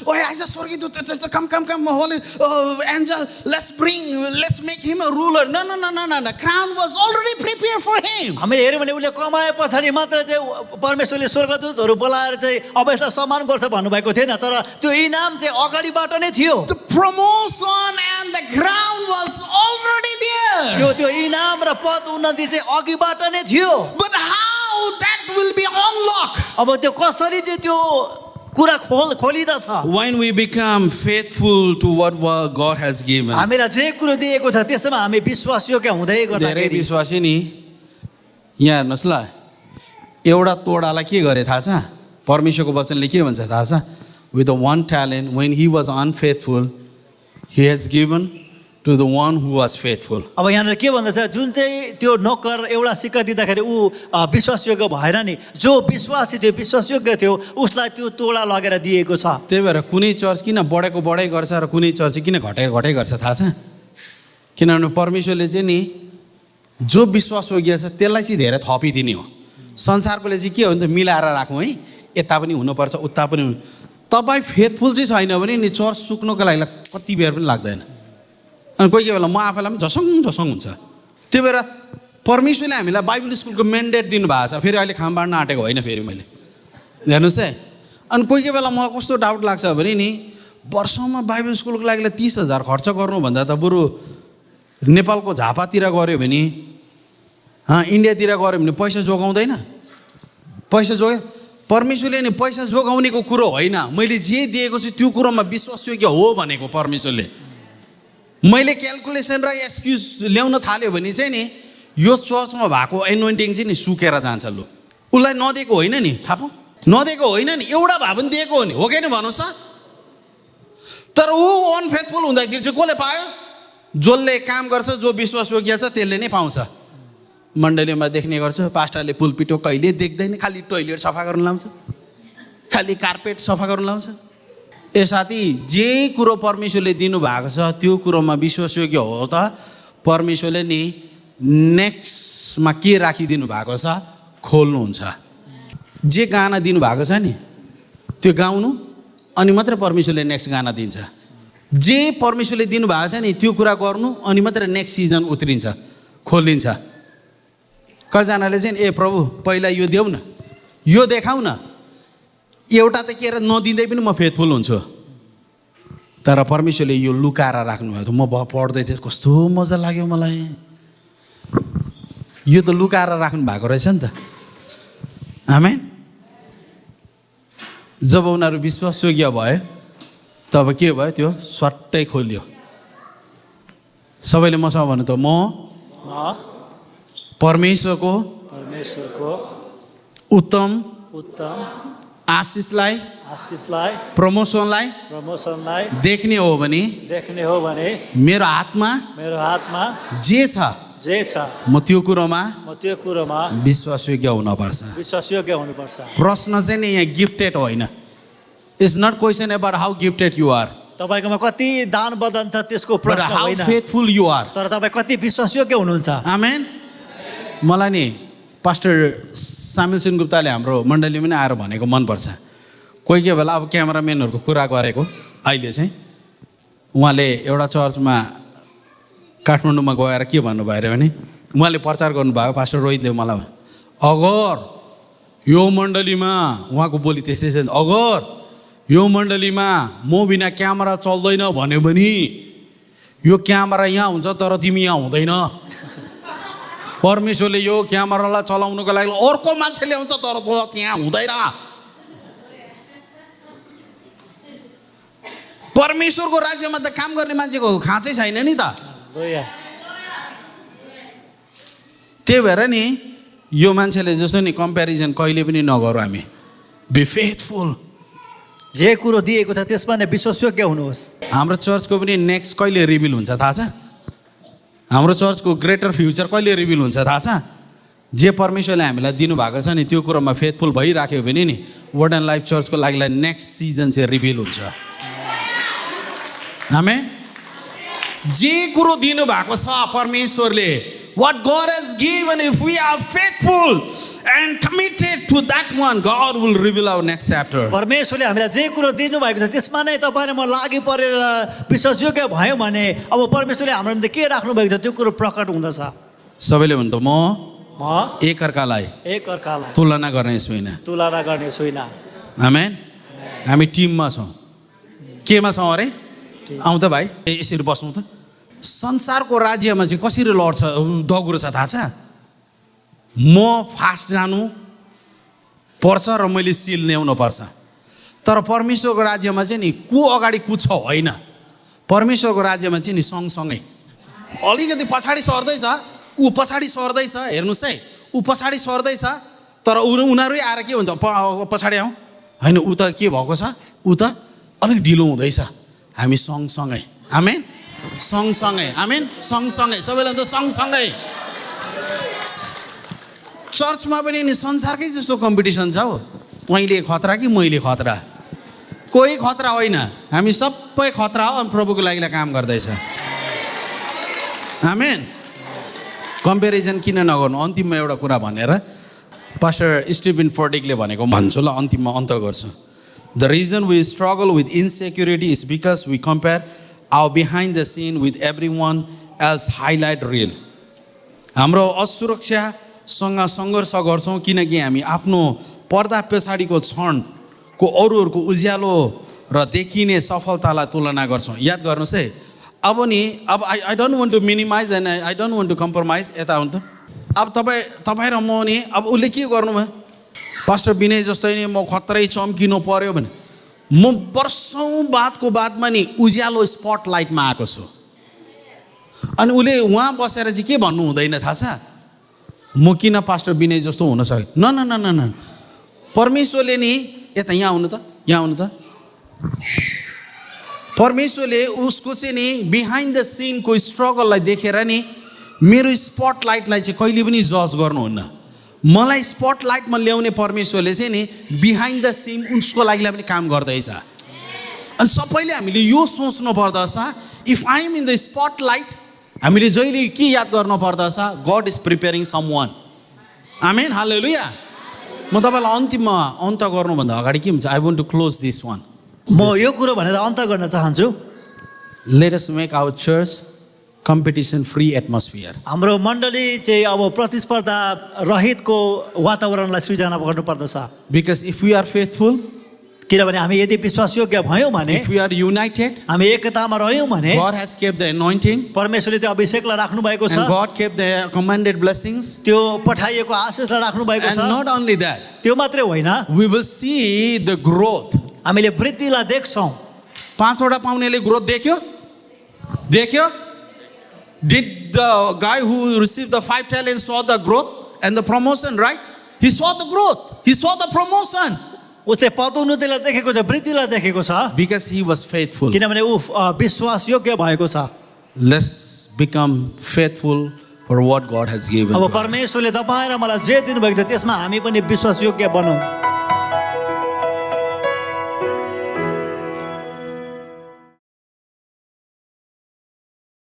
ओए आइज स्वर्गीय come holy angel, let's make him a ruler. No, crown was already prepared for him. हामी हेर्यो भने उसले कमाए पछाडि मात्र चाहिँ परमेश्वरले स्वर्गदूतहरू बोलाएर चाहिँ अब यसलाई सम्मान गर्छ भन्नुभएको थिएन, तर त्यो इनाम चाहिँ अगाडिबाट नै थियो। The promotion and the crown was already there. त्यो इनाम र पद उन्नति चाहिँ अघिबाट नै थियो। But how that will be unlocked? अब त्यो कसरी चाहिँ त्यो कुरा खोलिदछ? When we become faithful to what God has given. हामीलाई जे कुरो दिएको छ त्यसमा हामी विश्वासयोग्य हुँदै धेरै गर्दाखेरि विश्वासी नि यहाँ हेर्नुहोस् ल, एउटा तोडालाई के गरे थाहा छ? परमेश्वरको वचनले के भन्छ थाहा छ? With the 1 talent, when he was unfaithful, he has given to the one who was faithful. अब यहाँनिर के भन्दछ, जुन चाहिँ त्यो नोकर एउटा सिक्का दिँदाखेरि ऊ विश्वासयोग्य भएन नि, जो विश्वासी थियो, विश्वासयोग्य थियो, उसलाई त्यो तोडा लगेर दिएको छ। त्यही भएर कुनै चर्च किन बढेको बढै गर्छ र कुनै चर्च किन घटेको घटै गर्छ थाहा छ? किनभने परमेश्वरले चाहिँ नि जो विश्वासयोग्य छ त्यसलाई चाहिँ धेरै थपिदिने हो। संसारकोले चाहिँ के हो भने त मिलाएर राखौँ है, यता पनि हुनुपर्छ उता पनि। तपाईँ फेथफुल चाहिँ छैन भने नि चर्च सुक्नुको लागि कति बेर पनि लाग्दैन, अनि कोही बेला म आफैलाई पनि झसङ हुन्छ। त्यही भएर परमेश्वरले हामीलाई बाइबल स्कुलको मेन्डेट दिनुभएको छ। फेरि अहिले खाम बाँड्न आँटेको होइन, फेरि मैले हेर्नुहोस् है। अनि कोही बेला मलाई कस्तो डाउट लाग्छ भने नि, वर्षमा बाइबल स्कुलको लागि 30,000 खर्च गर्नुभन्दा त बरु नेपालको झापातिर गऱ्यो भने, इन्डियातिर गऱ्यो भने पैसा जोगाउँदैन? पैसा जोगे परमेश्वरले नि पैसा जोगाउनेको कुरो होइन, मैले जे दिएको छु त्यो कुरोमा विश्वासयोग्य हो भनेको परमेश्वरले। मैले क्यालकुलेसन र एक्सक्युज ल्याउन थाल्यो भने चाहिँ नि यो चर्चमा भएको एनोइन्टिङ चाहिँ नि सुकेर जान्छ। लु, उसलाई नदिएको होइन नि, थाहा पाऊँ, नदिएको होइन नि, एउटा भए पनि दिएको हो नि, हो कि नि भन्नुहोस् त? तर ऊ अनफेथफुल हुँदाखेरि चाहिँ कसले पायो? जसले काम गर्छ, जो विश्वासयोग्य छ त्यसले नै पाउँछ। मण्डलीमा देख्ने गर्छ पास्टरले पुलपिटो कहिले देख्दैन, खालि टोइलेट सफा गर्न लाउँछ, खालि कार्पेट सफा गर्न लाउँछ। ए साथी, जे कुरो परमेश्वरले दिनुभएको छ त्यो कुरोमा विश्वासयोग्य हो त परमेश्वरले नि नेक्स्टमा के राखिदिनु भएको छ खोल्नुहुन्छ। जे गाना दिनुभएको छ नि त्यो गाउनु अनि मात्रै परमेश्वरले नेक्स्ट गाना दिन्छ। जे परमेश्वरले दिनुभएको छ नि त्यो कुरा गर्नु अनि मात्रै नेक्स्ट सिजन उत्रिन्छ, खोलिन्छ। कतिजनाले चाहिँ ए प्रभु पहिला यो देऊ न, यो देखाउ न, एउटा त के नदिँदै पनि म फेथफुल हुन्छु। तर परमेश्वरले यो लुकाएर राख्नुभयो। म पढ्दै थिएँ कस्तो मजा लाग्यो मलाई, यो त लुकाएर राख्नु भएको रहेछ नि त। आमेन। जब उनीहरू विश्वासयोग्य भए तब के भयो, त्यो स्वाट्टै खोल्यो। सबैले मसँग भन्नु त म परमेश्वरको उत्तम आशिषलाई प्रमोसनलाई देख्ने हो भने मेरो हातमा जे छ म त्यो कुरोमा विश्वासयोग्य हुनुपर्छ। प्रश्न चाहिँ नि यहाँ गिफ्टेड होइन। It's not question about how gifted you are, तपाईकोमा कति दान बदन छ त्यसको but प्रश्न how होइन, faithful you are. तर तपाईँ कति विश्वासयोग्य हुनुहुन्छ। आमेन। मलाई नि पास्टर सामिल सिंह गुप्ताले हाम्रो मण्डलीमा नै आएर भनेको मनपर्छ। कोही कोही बेला अब क्यामेराम्यानहरूको कुरा गरेको अहिले चाहिँ उहाँले एउटा चर्चमा काठमाडौँमा गएर के भन्नुभयो अरे भने उहाँले प्रचार गर्नुभयो। पास्टर रोहितले मलाई अगर यो मण्डलीमा, उहाँको बोली त्यसै छ, अगर यो मण्डलीमा म बिना क्यामेरा चल्दैन भन्यो भने यो क्यामेरा यहाँ हुन्छ तर तिमी यहाँ हुँदैन। परमेश्वरले यो क्यामेरालाई चलाउनुको लागि अर्को मान्छे ल्याउँछ तर त्यहाँ हुँदैन। परमेश्वरको राज्यमा त काम गर्ने मान्छेको खाँचै छैन नि त। त्यही भएर नि यो मान्छेले जस्तो नि कम्पेरिजन कहिले पनि नगरौँ। हामी बी फेथफुल। जे कुरो दिएको छ त्यसमा नै विश्वासयोग्य हुनुहोस्। हाम्रो चर्चको पनि नेक्स्ट कहिले रिभिल हुन्छ थाहा छ? हाम्रो चर्चको ग्रेटर फ्युचर कहिले रिभिल हुन्छ थाहा छ? जे परमेश्वरले हामीलाई दिनुभएको छ नि त्यो कुरोमा फेथफुल भइराख्यो भने नि वर्ड एन्ड लाइफ चर्चको लागि नेक्स्ट सिजन चाहिँ रिभिल हुन्छ। आमेन। जे कुरो दिनुभएको छ परमेश्वरले, what God has given, if we are faithful and committed to that one, God will reveal our next chapter. परमेश्वरले हामीलाई जे कुरो दिनुभएको छ त्यसमा नै तपाईँ र म लागि परेर विश्वासयोग्य भयो भने अब परमेश्वरले हाम्रो निम्ति के राख्नु भएको छ त्यो कुरो प्रकट हुँदछ। सबैले भन्नु म म एकअर्कालाई तुलना गर्ने छुइनँ। छैन। आमेन। हामी टिममा छौँ। केमा छौँ अरे? आउँ त भाइ, यसरी बसौँ त। संसारको राज्यमा चाहिँ कसरी लड्छ दगुरो छ थाहा छ? म फास्ट जानु पर्छ र मैले सिल ल्याउनु पर्छ। तर परमेश्वरको राज्यमा चाहिँ नि को अगाडि कुद्छ होइन, परमेश्वरको राज्यमा चाहिँ नि सँगसँगै अलिकति पछाडि सर्दैछ, ऊ पछाडि सर्दैछ, हेर्नुहोस् है, ऊ पछाडि सर्दैछ तर उनीहरू आएर के भन्छ पछाडि आउँ होइन, ऊ त के भएको छ, ऊ त अलिक ढिलो हुँदैछ। हामी सँगसँगै। आमेन। सँगसँगै। आमेन। सँगसँगै। सबैलाई त सँगसँगै। चर्चमा पनि नि संसारकै जस्तो कम्पिटिसन छ हो। मैले खतरा कि मैले खतरा, कोही खतरा होइन, हामी सबै खतरा हो। प्रभुको लागि काम गर्दैछ। आमेन। कम्पेरिजन किन नगर्नु? अन्तिममा एउटा कुरा भनेर पास्टर स्टिफन फोर्डिकले भनेको भन्छु ल, अन्तिममा अन्त गर्छु। The reason we struggle with insecurity is because we compare our behind the scene with everyone else highlight reel. हाम्रो असुरक्षासँग सङ्घर्ष गर्छौँ किनकि हामी आफ्नो पर्दा पछाडिको क्षणको अरूहरूको उज्यालो र देखिने सफलतालाई तुलना गर्छौँ। याद गर्नुहोस् है, अब I don't want to minimize and I don't want to compromise. यता हुन् त, अब तपाईँ र म नि अब उसले के गर्नुभयो, पास्टर विनय जस्तै नि म खत्रै चम्किनु पर्यो भने म वर्षौँ बादमा नि उज्यालो स्पटलाइटमा आएको छु। अनि उसले उहाँ बसेर चाहिँ के भन्नु हुँदैन थाहा छ? म किन पास्टर विनय जस्तो हुन सक्यो? न न न न न, परमेश्वरले नि यता यहाँ आउनु त, यहाँ आउनु त। परमेश्वरले उसको चाहिँ नि बिहाइन्ड द सिनको स्ट्रगललाई देखेर नि मेरो स्पटलाइटलाई चाहिँ कहिले पनि जज गर्नुहुन्न मलाई स्पटलाइटमा ल्याउने परमेश्वरले चाहिँ नि बिहाइन्ड द सिन उसको लागि पनि काम गर्दैछ अनि सबैले हामीले यो सोच्नु पर्दछ if I am in the spotlight हामीले जहिले के याद गर्नु पर्दछ गड इज प्रिपेयरिङ समवन आमेन हालेलुया म तपाईँलाई अन्तिममा अन्त गर्नुभन्दा अगाडि के हुन्छ I want to close this one म यो कुरो भनेर अन्त गर्न चाहन्छु let us make our church competition free atmosphere हाम्रो मण्डली चाहिँ अब प्रतिस्पर्धा रहितको वातावरणलाई सृजना गर्नुपर्दछ because if we are faithful किनभने हामी यदि विश्वासयोग्य भयौँ भने if we are united हामी एकतामा रह्यौँ भने God has kept the anointing परमेश्वरले त्यो अभिषेकलाई राख्नु भएको छ and God kept the commanded blessings त्यो पठाइएको आशिषलाई राख्नु भएको and छ not only that त्यो मात्रै होइन we will see the growth हामीले वृद्धिलाई देख्छौँ पाँचवटा पाउनेले ग्रोथ देख्यो did the guy who received the 5 talents saw the growth and the promotion right he saw the growth he saw the promotion उसले पदोन्नतिलाई देखेको छ वृद्धिलाई देखेको छ because he was faithful किनभने ऊ विश्वासयोग्य भएको छ let's become faithful for what God has given अब to us परमेश्वरले तपाईँ र मलाई जे दिनुभएको थियो त्यसमा हामी पनि विश्वासयोग्य बनौँ